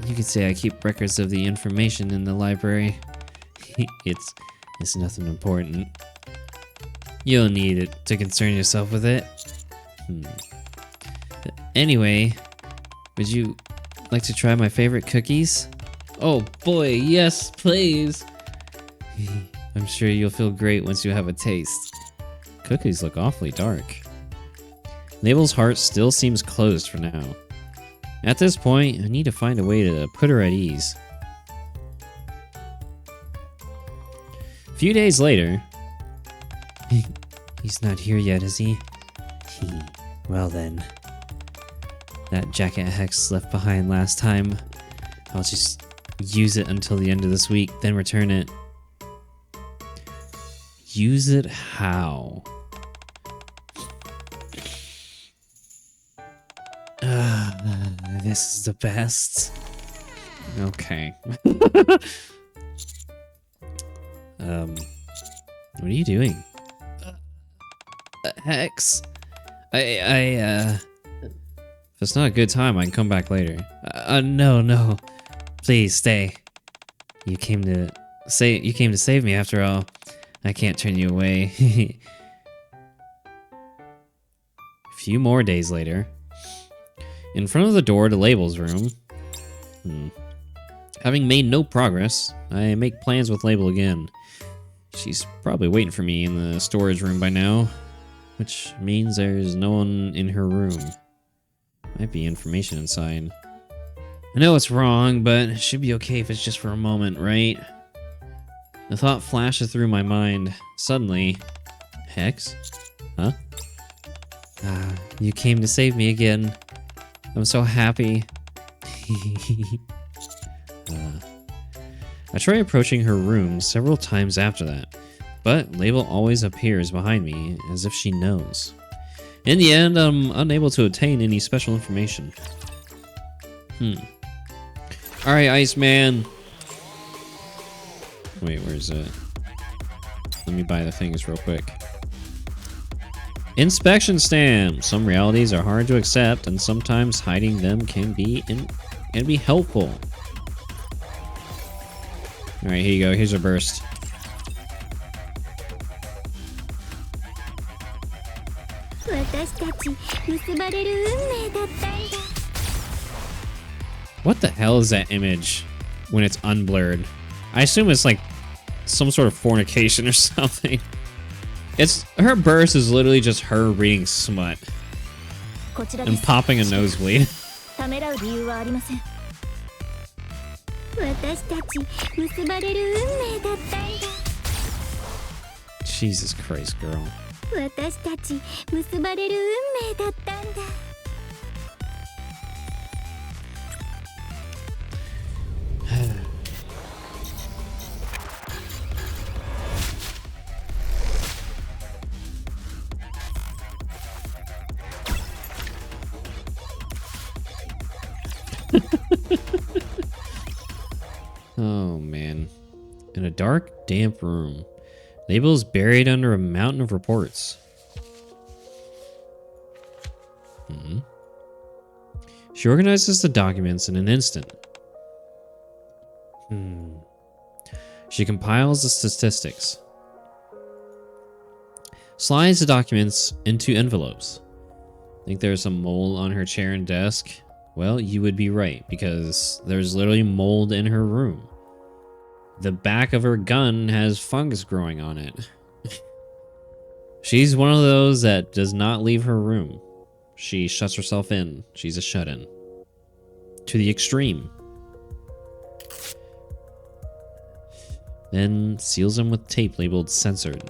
You could say I keep records of the information in the library. It's nothing important. You don't need it to concern yourself with it. Anyway, would you like to try my favorite cookies? Oh boy, yes, please. I'm sure you'll feel great once you have a taste. Cookies look awfully dark. Label's heart still seems closed for now. At this point, I need to find a way to put her at ease. A few days later... He's not here yet, is he? Well then. That jacket Hex left behind last time. I'll just use it until the end of this week, then return it. Use it how? This is the best. Okay. What are you doing? Hex? If it's not a good time, I can come back later. No. Please stay. You came to save me after all. I can't turn you away. A few more days later, in front of the door to Label's room, Having made no progress, I make plans with Label again. She's probably waiting for me in the storage room by now, which means there's no one in her room. Might be information inside. I know it's wrong, but it should be okay if it's just for a moment, right? The thought flashes through my mind. Suddenly... Hex? Huh? Ah, you came to save me again. I'm so happy. I try approaching her room several times after that, but Label always appears behind me as if she knows. In the end, I'm unable to obtain any special information. Alright, Iceman. Wait, where's it? Let me buy the things real quick. Inspection stamp. Some realities are hard to accept, and sometimes hiding them can be helpful. All right, here you go. Here's a burst. What the hell is that image when it's unblurred? I assume it's like some sort of fornication or something. It's her burst is literally just her reading smut and popping a nosebleed. Jesus Christ, girl. Oh man. In a dark, damp room. Label is buried under a mountain of reports. She organizes the documents in an instant. She compiles the statistics. Slides the documents into envelopes. Think there's some mold on her chair and desk? Well, you would be right, because there's literally mold in her room. The back of her gun has fungus growing on it. She's one of those that does not leave her room. She shuts herself in. She's a shut-in. To the extreme. Then seals them with tape labeled censored.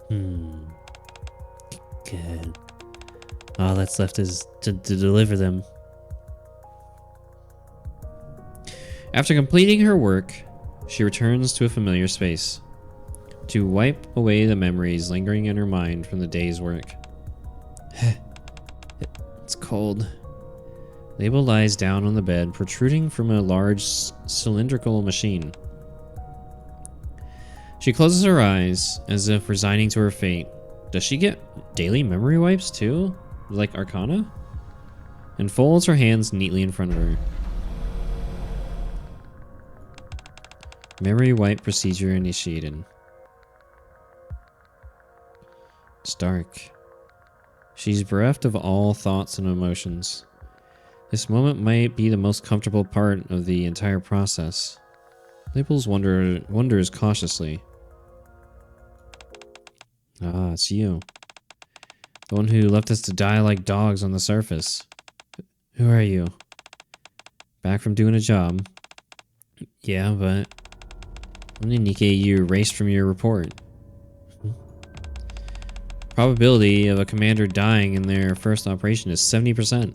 Good. All that's left is to deliver them. After completing her work, she returns to a familiar space to wipe away the memories lingering in her mind from the day's work. It's cold. Label lies down on the bed, protruding from a large cylindrical machine. She closes her eyes as if resigning to her fate. Does she get daily memory wipes too? Like Arcana? And folds her hands neatly in front of her. Memory wipe procedure initiated. It's dark. She's bereft of all thoughts and emotions. This moment might be the most comfortable part of the entire process. Labels wonders cautiously. Ah, it's you. The one who left us to die like dogs on the surface. Who are you? Back from doing a job. Yeah, but... Only Nikke you erased from your report. Probability of a commander dying in their first operation is 70%. In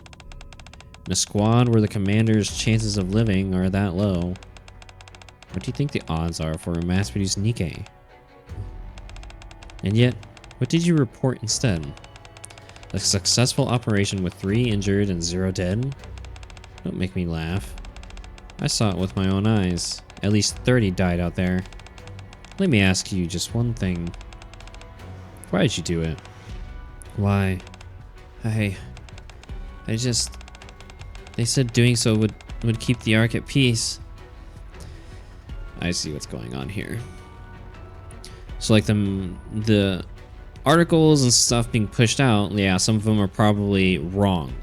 a squad where the commander's chances of living are that low, what do you think the odds are for a mass-produced Nikke? And yet, what did you report instead? A successful operation with 3 injured and 0 dead? Don't make me laugh. I saw it with my own eyes. At least 30 died out there. Let me ask you just one thing. Why did you do it? Why? I just... They said doing so would keep the Ark at peace. I see what's going on here. So like the articles and stuff being pushed out, yeah, some of them are probably wrong.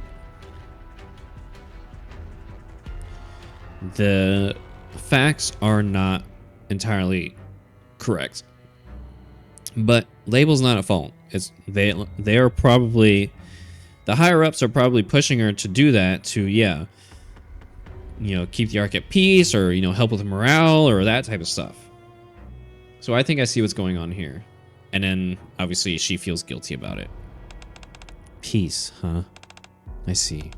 The facts are not entirely correct. But Label's not at fault. It's they are probably, the higher ups are probably pushing her to do that to, yeah, you know, keep the arc at peace, or, you know, help with morale or that type of stuff. So I think I see what's going on here. And then obviously she feels guilty about it. Peace, huh? I see.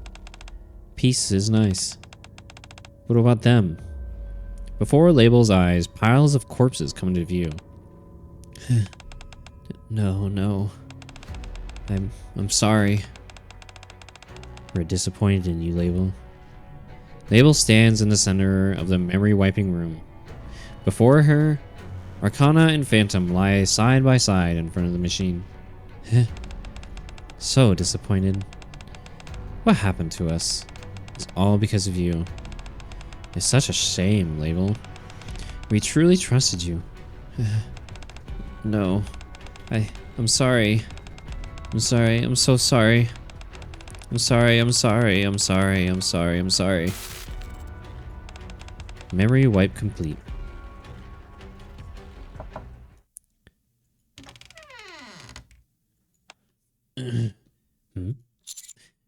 Peace is nice. What about them? Before Label's eyes, piles of corpses come into view. No. I'm sorry. We're disappointed in you, Label. Label stands in the center of the memory wiping room. Before her, Arcana and Phantom lie side by side in front of the machine. So disappointed. What happened to us? It's all because of you. It's such a shame, Label. We truly trusted you. No. I'm sorry. I'm sorry. I'm so sorry. I'm sorry. I'm sorry. I'm sorry. I'm sorry. I'm sorry. Memory wipe complete.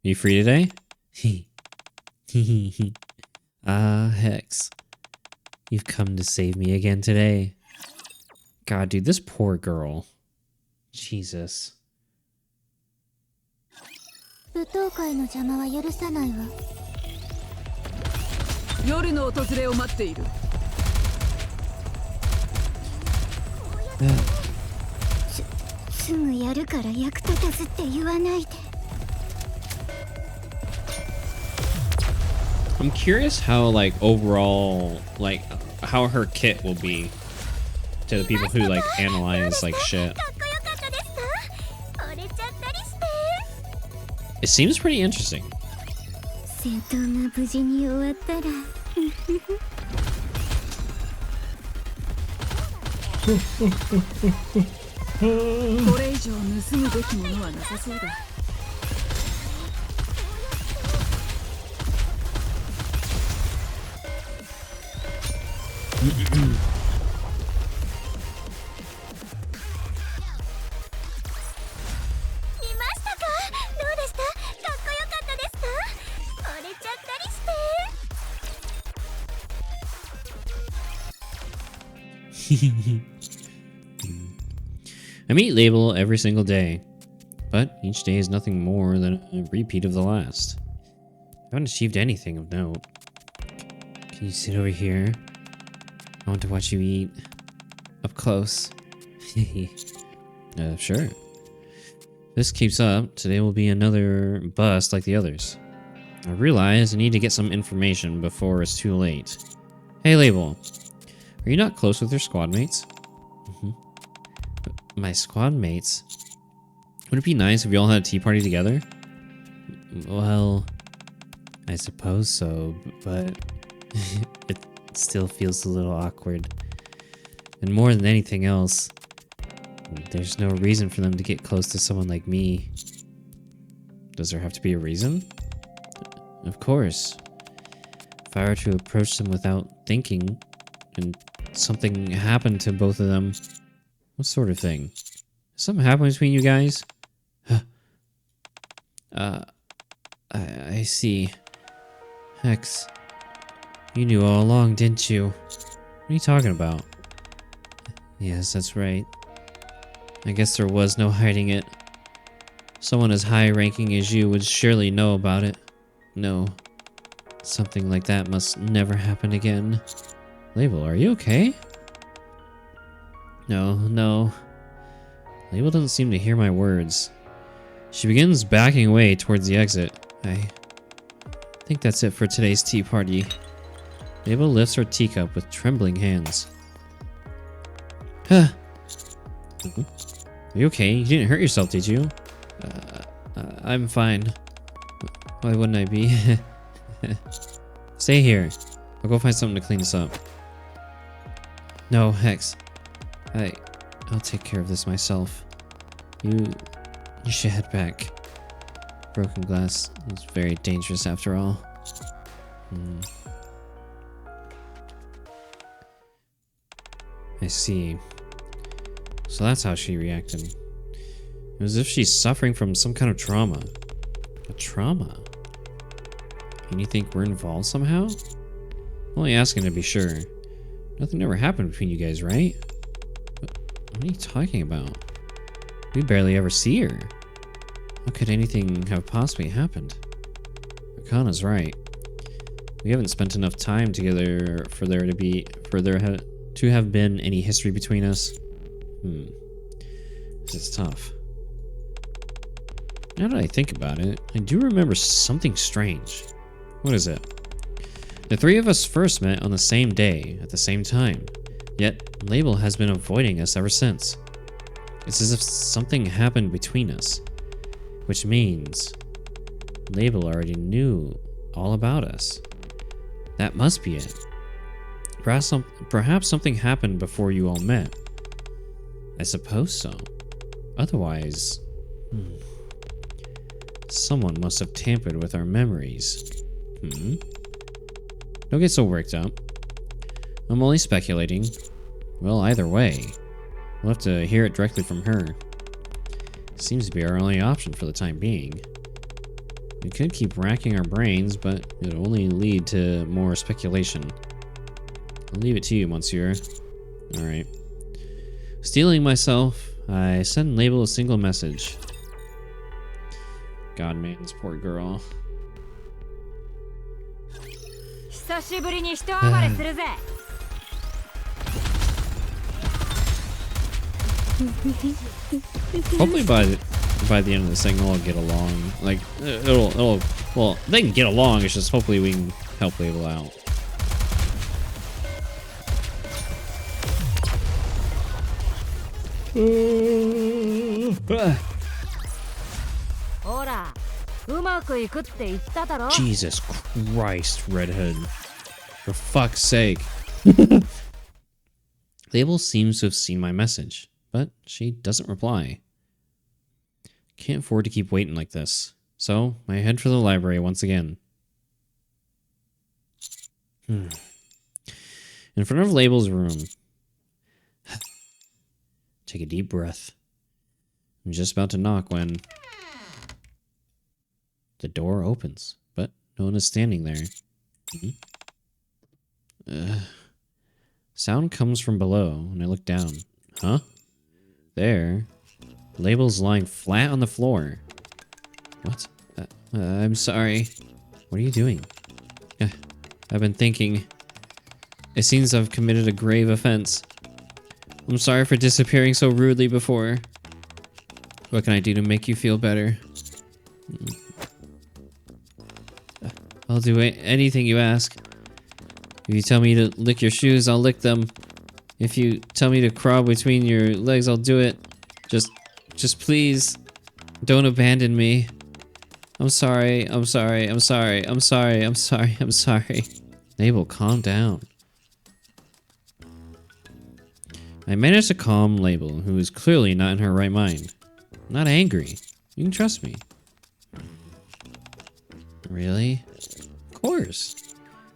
You free today? Ah, Hex. You've come to save me again today. God, dude, this poor girl. Jesus. 舞踏会の邪魔は許さないわ。夜の訪れを待っている。すぐやるから役立たずって言わないで。I'm curious how, like, overall, like, how her kit will be to the people who, like, analyze, like, shit. It seems pretty interesting. 戦闘が無事に終わったら。これ以上盗むべきものはなさそうだ。I meet Label every single day, but each day is nothing more than a repeat of the last. I haven't achieved anything of note. Can you sit over here? I want to watch you eat. Up close. Sure. If this keeps up, today will be another bust like the others. I realize I need to get some information before it's too late. Hey, Label. Are you not close with your squad mates? My squad mates? Would it be nice if we all had a tea party together? Well, I suppose so, but it still feels a little awkward. And more than anything else, there's no reason for them to get close to someone like me. Does there have to be a reason? Of course. If I were to approach them without thinking, and something happened to both of them, what sort of thing? Something happened between you guys? I see. Hex, you knew all along, didn't you? What are you talking about? Yes, that's right. I guess there was no hiding it. Someone as high-ranking as you would surely know about it. No. Something like that must never happen again. Label, are you okay? No. Label doesn't seem to hear my words. She begins backing away towards the exit. I think that's it for today's tea party. Label lifts her teacup with trembling hands. Are you okay? You didn't hurt yourself, did you? I'm fine. Why wouldn't I be? Stay here. I'll go find something to clean this up. No, Hex. I'll take care of this myself. You should head back. Broken glass is very dangerous after all. I see. So that's how she reacted. It was as if she's suffering from some kind of trauma. A trauma? And you think we're involved somehow? I'm only asking to be sure. Nothing ever happened between you guys, right? What are you talking about? We barely ever see her. How could anything have possibly happened? Akana's right. We haven't spent enough time together for there to have been any history between us. This is tough. Now that I think about it, I do remember something strange. What is it? The three of us first met on the same day, at the same time. Yet, Label has been avoiding us ever since. It's as if something happened between us. Which means Label already knew all about us. That must be it. Perhaps something happened before you all met. I suppose so. Otherwise, someone must have tampered with our memories. Don't get so worked up. I'm only speculating. Well, either way, we'll have to hear it directly from her. Seems to be our only option for the time being. We could keep racking our brains, but it'll only lead to more speculation. I'll leave it to you, Monsieur. Alright. Stealing myself, I sent Label a single message. God, man, this poor girl. Hopefully by the end of this thing, they'll all get along. Like, well, they can get along, it's just hopefully we can help Label out. Jesus Christ, redhead. For fuck's sake. Label seems to have seen my message, but she doesn't reply. Can't afford to keep waiting like this, so I head for the library once again. In front of Label's room. Take a deep breath. I'm just about to knock when the door opens, but no one is standing there. Sound comes from below, and I look down. Huh? There. Label's lying flat on the floor. What? I'm sorry. What are you doing? I've been thinking. It seems I've committed a grave offense. I'm sorry for disappearing so rudely before. What can I do to make you feel better? I'll do anything you ask. If you tell me to lick your shoes, I'll lick them. If you tell me to crawl between your legs, I'll do it. Just please, don't abandon me. I'm sorry, I'm sorry, I'm sorry, I'm sorry, I'm sorry, I'm sorry. Label, calm down. I managed to calm Label, who is clearly not in her right mind. I'm not angry. You can trust me. Really? Of course.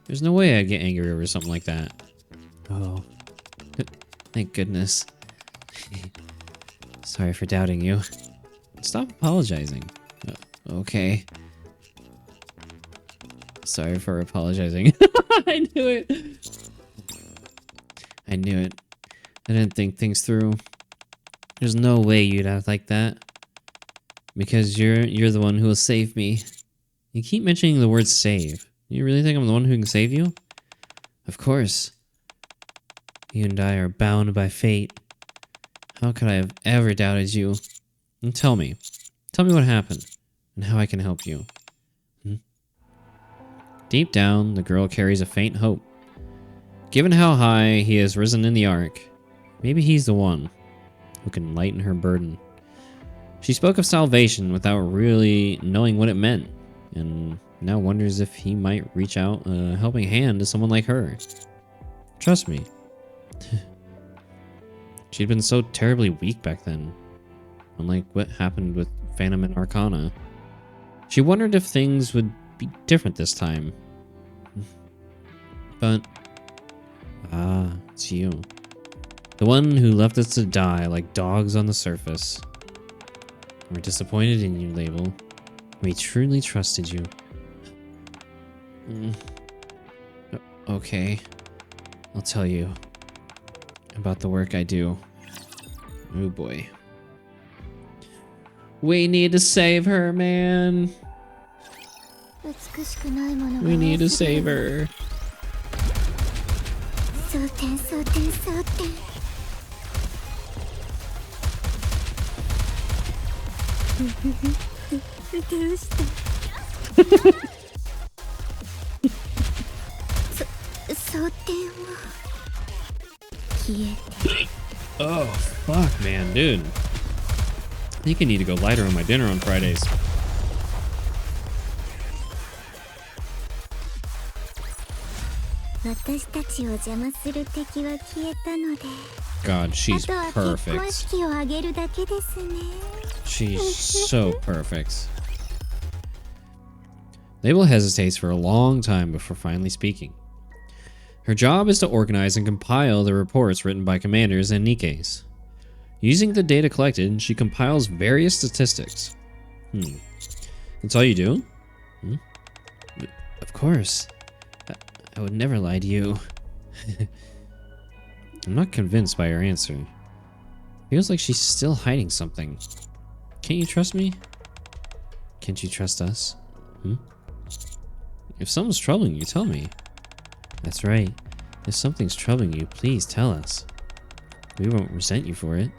There's no way I'd get angry over something like that. Oh. Thank goodness. Sorry for doubting you. Stop apologizing. Okay. Sorry for apologizing. I knew it. I knew it. I didn't think things through. There's no way you'd act like that. Because you're the one who will save me. You keep mentioning the word save. You really think I'm the one who can save you? Of course. You and I are bound by fate. How could I have ever doubted you? And tell me what happened, and how I can help you. Deep down, the girl carries a faint hope. Given how high he has risen in the arc, maybe he's the one who can lighten her burden. She spoke of salvation without really knowing what it meant, and now wonders if he might reach out a helping hand to someone like her. Trust me. She'd been so terribly weak back then, unlike what happened with Phantom and Arcana. She wondered if things would be different this time. But, it's you. The one who left us to die like dogs on the surface. We're disappointed in you, Label. We truly trusted you. Okay. I'll tell you about the work I do. Oh boy. We need to save her, man. We need to save her. 蒼天蒼天蒼天どうした蒼天は消えて Oh, fuck, man, dude. I think I need to go lighter on my dinner on Fridays. God, she's perfect. She's so perfect. Label hesitates for a long time before finally speaking. Her job is to organize and compile the reports written by commanders and Nikke's. Using the data collected, she compiles various statistics. That's all you do? Of course. I would never lie to you. I'm not convinced by her answer. Feels like she's still hiding something. Can't you trust me? Can't you trust us? If something's troubling you, tell me. That's right. If something's troubling you, please tell us. We won't resent you for it.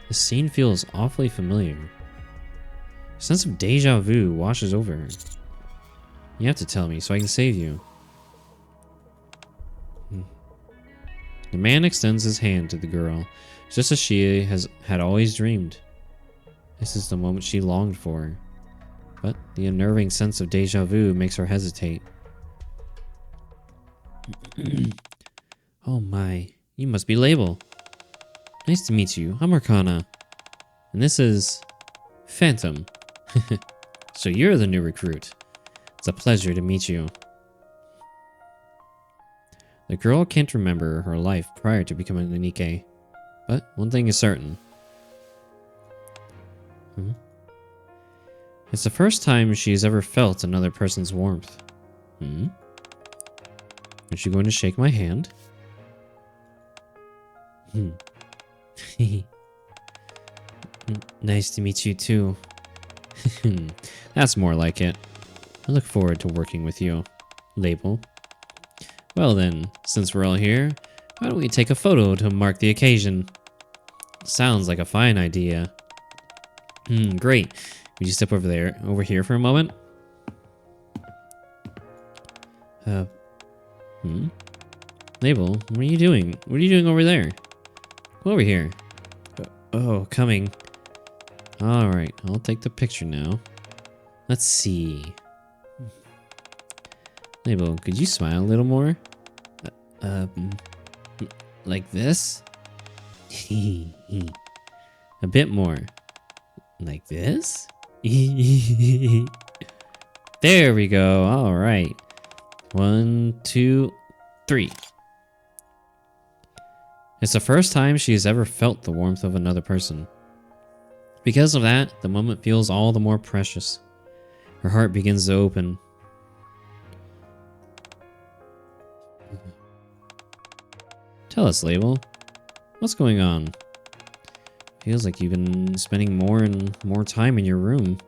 The scene feels awfully familiar. A sense of deja vu washes over her. You have to tell me so I can save you. The man extends his hand to the girl, just as she had always dreamed. This is the moment she longed for. But the unnerving sense of deja vu makes her hesitate. Oh my, you must be Label. Nice to meet you. I'm Arcana. And this is Phantom. So you're the new recruit. It's a pleasure to meet you. The girl can't remember her life prior to becoming a Nikke. But one thing is certain. It's the first time she's ever felt another person's warmth. Is she going to shake my hand? Nice to meet you too. That's more like it. I look forward to working with you, Label. Well then, since we're all here, why don't we take a photo to mark the occasion? Sounds like a fine idea. Great. Would you step over here for a moment? Label, what are you doing? What are you doing over there? Come over here. Oh, coming. Alright, I'll take the picture now. Let's see. Label, could you smile a little more? Like this? A bit more. Like this? There we go. Alright. 1, 2, 3. It's the first time she has ever felt the warmth of another person. Because of that, the moment feels all the more precious. Her heart begins to open. Tell us, Label. What's going on? Feels like you've been spending more and more time in your room.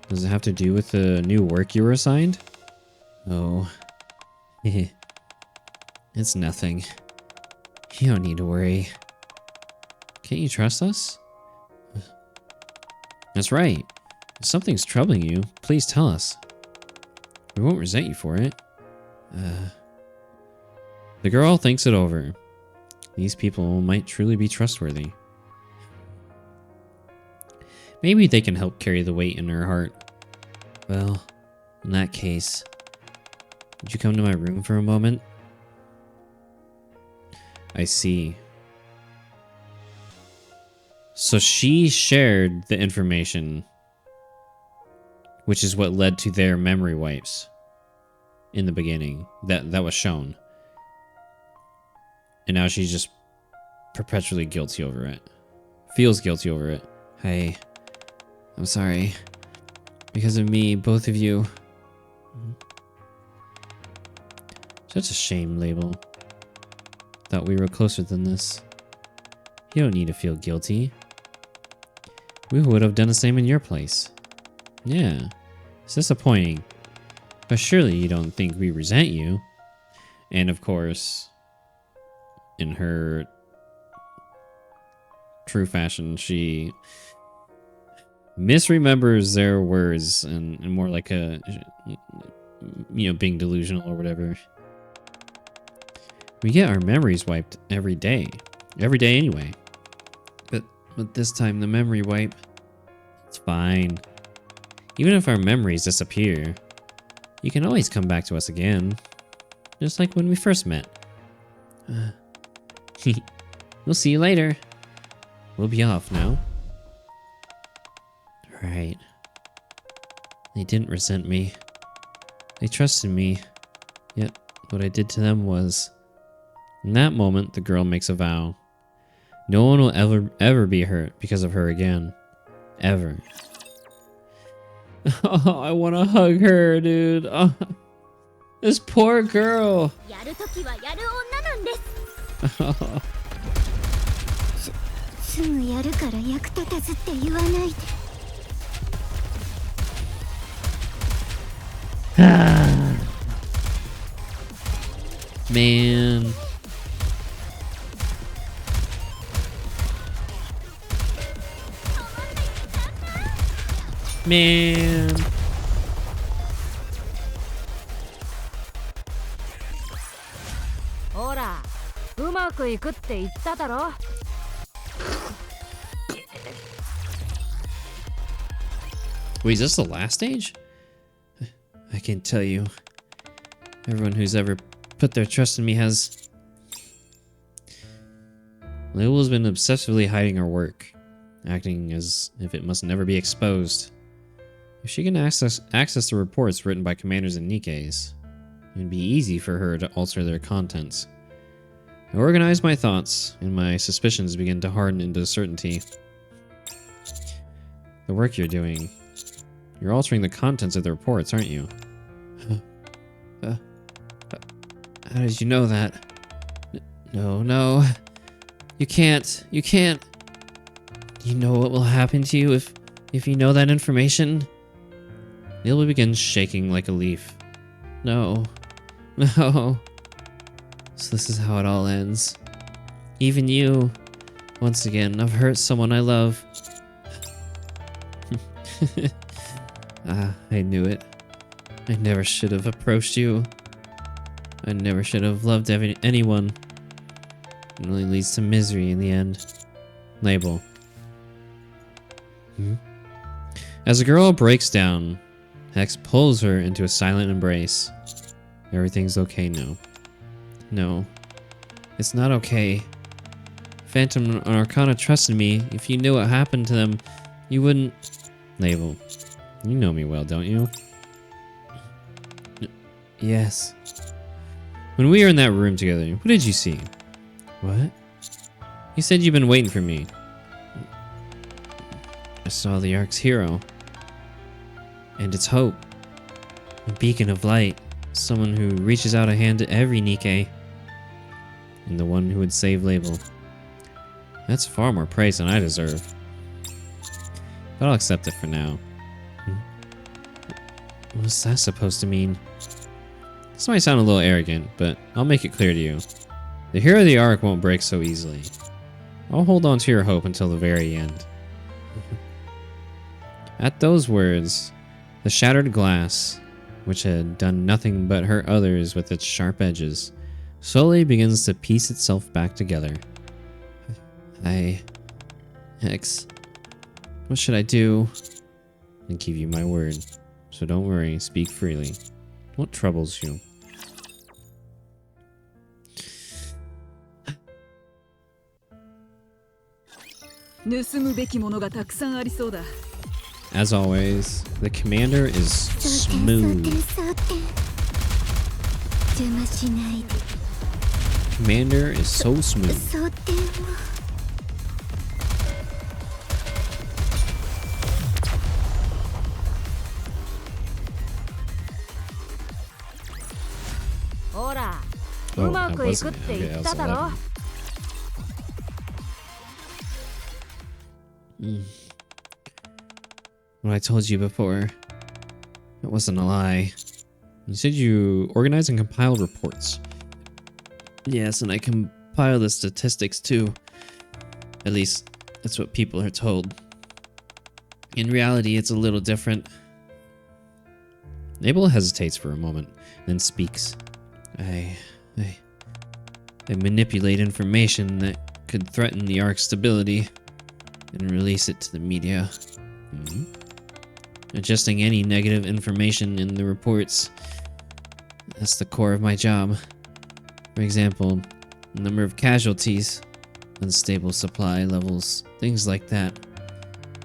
Does it have to do with the new work you were assigned? Oh. It's nothing. You don't need to worry. Can't you trust us? That's right. If something's troubling you, please tell us. We won't resent you for it. The girl thinks it over. These people might truly be trustworthy. Maybe they can help carry the weight in her heart. Well, in that case, would you come to my room for a moment? I see. So she shared the information, which is what led to their memory wipes in the beginning. That was shown. And now she's just perpetually guilty over it. Feels guilty over it. Hey, I'm sorry. Because of me, both of you. Such a shame, Label. Thought we were closer than this. You don't need to feel guilty. We would have done the same in your place. Yeah, it's disappointing. But surely you don't think we resent you. And of course, in her true fashion, she misremembers their words and more like a, being delusional or whatever. We get our memories wiped every day. Every day anyway. But this time the memory wipe, it's fine. Even if our memories disappear, you can always come back to us again. Just like when we first met. We'll see you later. We'll be off now. Right. They didn't resent me. They trusted me. Yet what I did to them was... In that moment, the girl makes a vow. No one will ever be hurt because of her again. Ever. Oh, I want to hug her, dude. Oh, this poor girl. Man. Man. Wait, is this the last stage? I can't tell you. Everyone who's ever put their trust in me has... Label's been obsessively hiding her work, acting as if it must never be exposed. If she can access the reports written by commanders in Nikke's, it'd be easy for her to alter their contents. I organize my thoughts, and my suspicions begin to harden into certainty. The work you're doing. You're altering the contents of the reports, aren't you? How did you know that? No. You can't. You know what will happen to you if you know that information? Neil begins shaking like a leaf. No. So this is how it all ends. Even you. Once again, I've hurt someone I love. I knew it. I never should have approached you. I never should have loved anyone. It only leads to misery in the end. Label. As the girl breaks down, Hex pulls her into a silent embrace. Everything's okay now. No, it's not okay. Phantom and Arcana trusted me. If you knew what happened to them, you wouldn't... Label. You know me well, don't you? Yes. When we were in that room together, what did you see? What? You said you've been waiting for me. I saw the Ark's hero. And its hope. A beacon of light. Someone who reaches out a hand to every Nikke. And the one who would save Label. That's far more praise than I deserve. But I'll accept it for now. What's that supposed to mean? This might sound a little arrogant, but I'll make it clear to you. The hero of the Ark won't break so easily. I'll hold on to your hope until the very end. At those words, the shattered glass, which had done nothing but hurt others with its sharp edges, slowly begins to piece itself back together. Hex, what should I do? I give you my word, so don't worry, speak freely. What troubles you? As always, the commander is smooth. commander is so smooth. 蒼天は ほら、 Oh, うま that くいく wasn't っ it. て Okay, 言 that っ was ただろ。 11. What I told you before, it wasn't a lie. You said you organize and compile reports. Yes, and I compile the statistics too. At least, that's what people are told. In reality, it's a little different. Abel hesitates for a moment, then speaks. I manipulate information that could threaten the Ark's stability and release it to the media. Adjusting any negative information in the reports. That's the core of my job. For example, the number of casualties, unstable supply levels, things like that.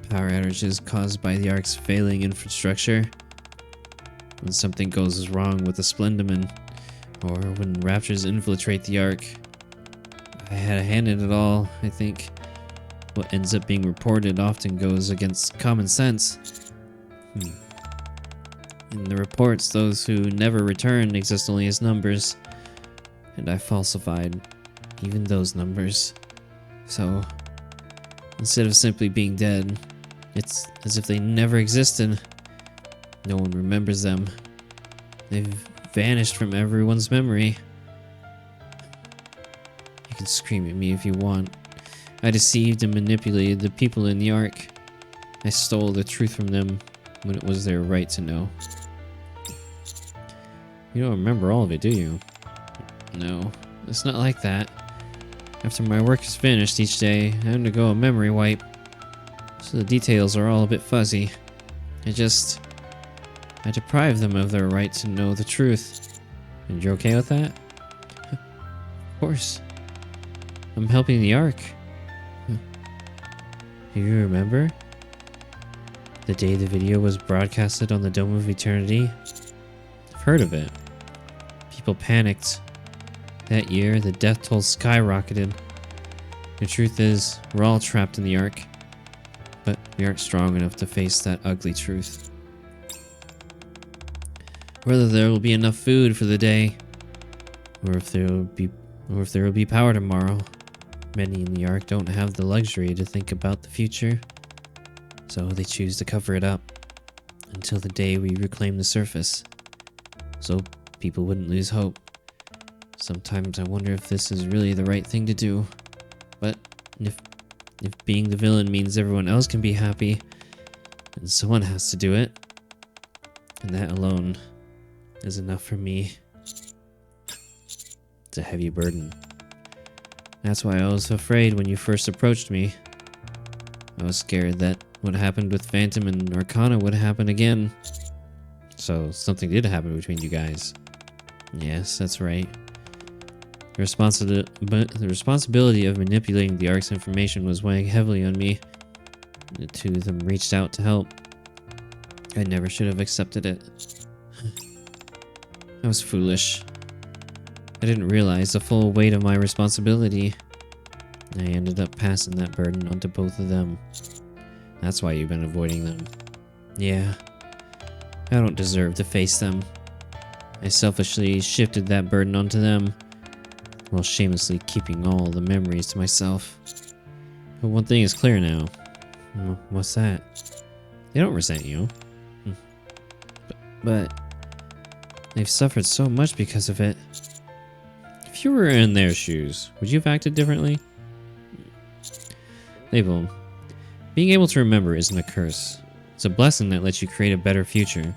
Power outages caused by the Ark's failing infrastructure. When something goes wrong with the Splendoman, or when raptors infiltrate the Ark. I had a hand in it all, I think. What ends up being reported often goes against common sense. In the reports, those who never return exist only as numbers, and I falsified even those numbers. So, instead of simply being dead, it's as if they never existed. No one remembers them. They've vanished from everyone's memory. You can scream at me if you want. I deceived and manipulated the people in the Ark. I stole the truth from them when it was their right to know. You don't remember all of it, do you? No, it's not like that. After my work is finished each day, I undergo a memory wipe. So the details are all a bit fuzzy. I deprive them of their right to know the truth. And you're okay with that? Of course. I'm helping the Ark. Do you remember? The day the video was broadcasted on the Dome of Eternity? I've heard of it. People panicked. That year, the death toll skyrocketed. The truth is, we're all trapped in the Ark. But we aren't strong enough to face that ugly truth. Whether there will be enough food for the day, or if there will be power tomorrow. Many in the Ark don't have the luxury to think about the future, so they choose to cover it up until the day we reclaim the surface, so people wouldn't lose hope. Sometimes I wonder if this is really the right thing to do, but if being the villain means everyone else can be happy, then someone has to do it, and that alone is enough for me. It's a heavy burden. That's why I was afraid when you first approached me. I was scared that what happened with Phantom and Arcana would happen again. So something did happen between you guys. Yes, that's right. The responsibility of manipulating the Ark's information was weighing heavily on me. The two of them reached out to help. I never should have accepted it. I was foolish. I didn't realize the full weight of my responsibility. I ended up passing that burden onto both of them. That's why you've been avoiding them. Yeah. I don't deserve to face them. I selfishly shifted that burden onto them, while shamelessly keeping all the memories to myself. But one thing is clear now. What's that? They don't resent you. But they've suffered so much because of it. If you were in their shoes, would you have acted differently? Abel, being able to remember isn't a curse. It's a blessing that lets you create a better future.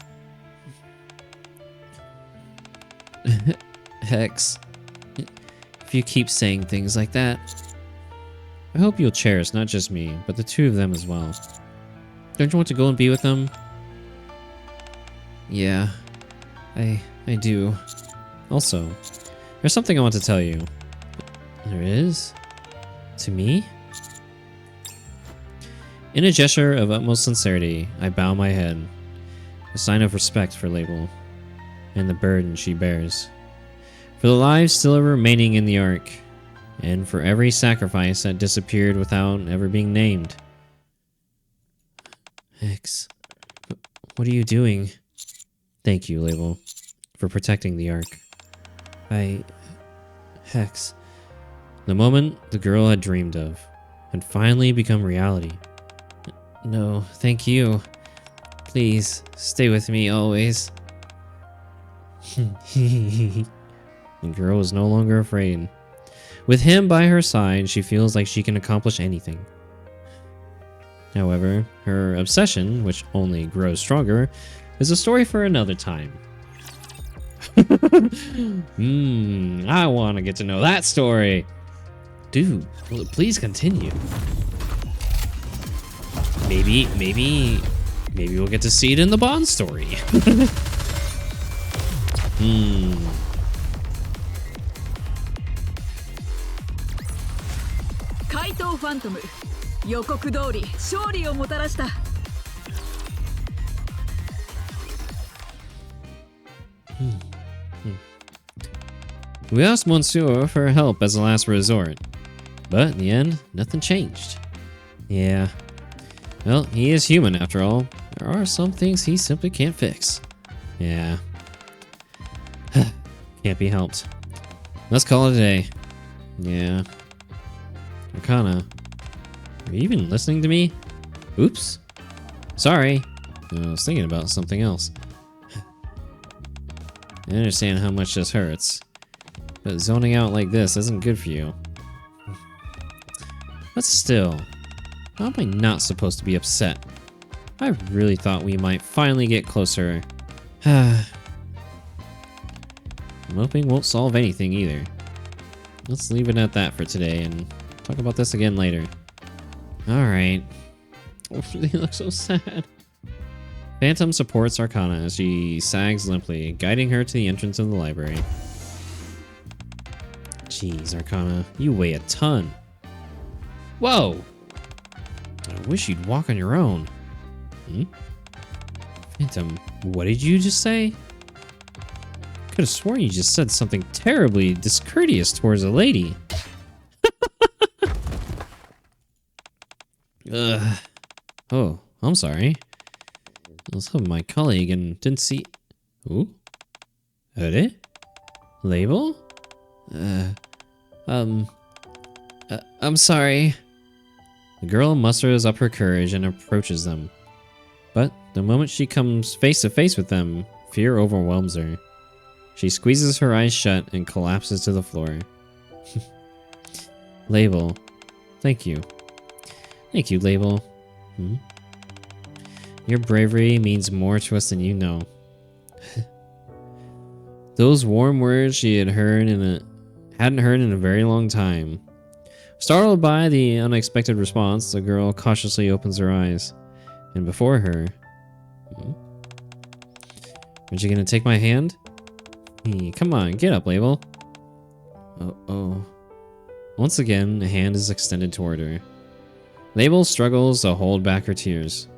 Hex, if you keep saying things like that, I hope you'll cherish not just me, but the two of them as well. Don't you want to go and be with them? Yeah, I do. Also, there's something I want to tell you. There is? To me? In a gesture of utmost sincerity, I bow my head, a sign of respect for Label, and the burden she bears. For the lives still remaining in the Ark, and for every sacrifice that disappeared without ever being named. Hex, what are you doing? Thank you, Label, for protecting the Ark. Hex. The moment the girl had dreamed of had finally become reality. No, thank you. Please, stay with me always. The girl is no longer afraid. With him by her side, she feels like she can accomplish anything. However, her obsession, which only grows stronger, is a story for another time. I want to get to know that story. Dude, please continue. Maybe we'll get to see it in the Bond story. Kaito Phantom 予告通り勝利をもたらした。 We asked Monsieur for help as a last resort, but in the end, nothing changed. Yeah. Well, he is human after all. There are some things he simply can't fix. Yeah. Can't be helped. Let's call it a day. Yeah. Arcana. Are you even listening to me? Oops. Sorry. I was thinking about something else. I understand how much this hurts, but zoning out like this isn't good for you. But still, how am I not supposed to be upset? I really thought we might finally get closer. Moping won't solve anything either. Let's leave it at that for today and talk about this again later. Alright. Oh, they look so sad. Phantom supports Arcana as she sags limply, guiding her to the entrance of the library. Jeez, Arcana, you weigh a ton. Whoa! I wish you'd walk on your own. Phantom, what did you just say? Could have sworn you just said something terribly discourteous towards a lady. Oh, I'm sorry. I was helping my colleague and didn't see... Ooh? Ore? Label? I'm sorry. The girl musters up her courage and approaches them. But the moment she comes face to face with them, fear overwhelms her. She squeezes her eyes shut and collapses to the floor. Label. Thank you. Thank you, Label. Your bravery means more to us than you know. Those warm words she hadn't heard in a very long time. Startled by the unexpected response, the girl cautiously opens her eyes. And before her... Aren't you gonna take my hand? Hey, come on, get up, Label. Oh. Once again, a hand is extended toward her. Label struggles to hold back her tears.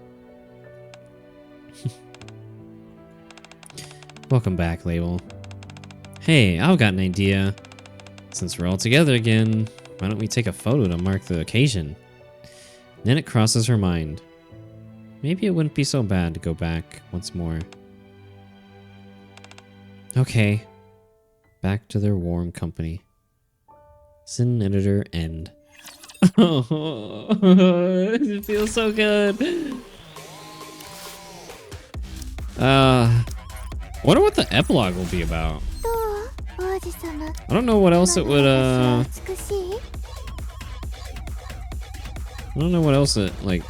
Welcome back, Label. Hey, I've got an idea. Since we're all together again, why don't we take a photo to mark the occasion? Then it crosses her mind. Maybe it wouldn't be so bad to go back once more. Okay. Back to their warm company. Sin editor end. Oh, it feels so good. I wonder what the epilogue will be about. I don't know what else it would, I don't know what else it, like,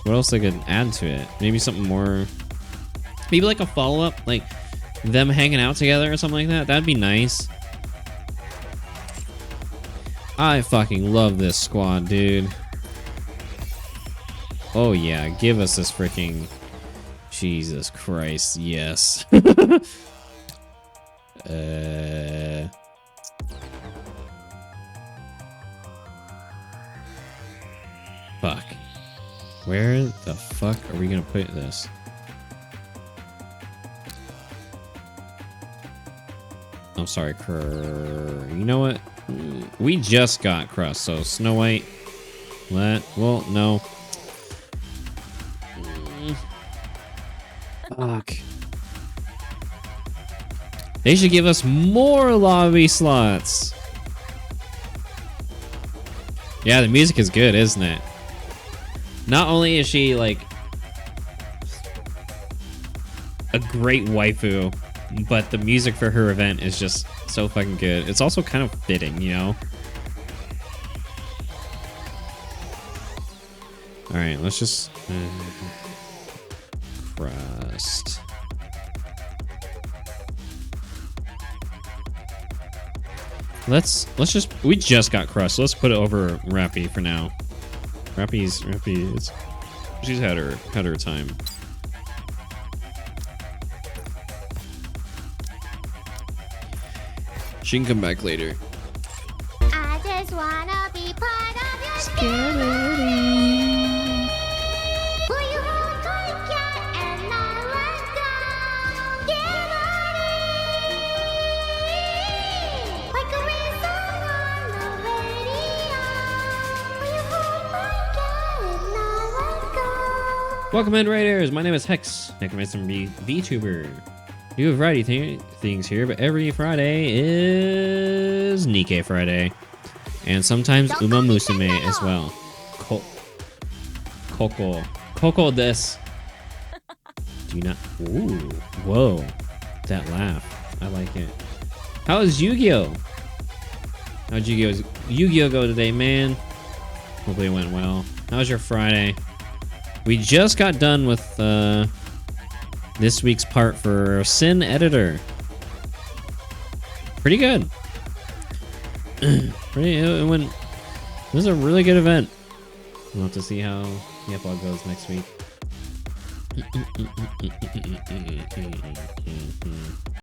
what else they could add to it. Maybe something more, maybe like a follow-up, like them hanging out together or something like that. That'd be nice. I fucking love this squad, dude. Oh yeah, give us this freaking... Jesus Christ, yes. Fuck. Where the fuck are we gonna put this? I'm sorry, you know what? We just got crust, so Snow White. Well, no. Fuck. They should give us more lobby slots. Yeah, the music is good, isn't it? Not only is she like a great waifu, but the music for her event is just so fucking good. It's also kind of fitting, you know? Alright, let's just... crust. Let's just... We just got crust. Let's put it over Rappy for now. Rappy is... She's had her time. She can come back later. I just wanna be part of your security. Will you hold my cat and not let go? Get ready. Like a real song on the radio. Will you hold my cat and not let go? Welcome in, Raiders. My name is Hex, Nikke VTuber. We do a variety things here, but every Friday is Nikke Friday. And sometimes Uma Musume as well. Coco this. Do you not? Ooh, whoa. That laugh. I like it. How is Yu-Gi-Oh? How'd Yu-Gi-Oh go today, man? Hopefully it went well. How's your Friday? We just got done with this week's part for Sin Editor. Pretty good. It was a really good event. We'll have to see how the epilogue goes next week.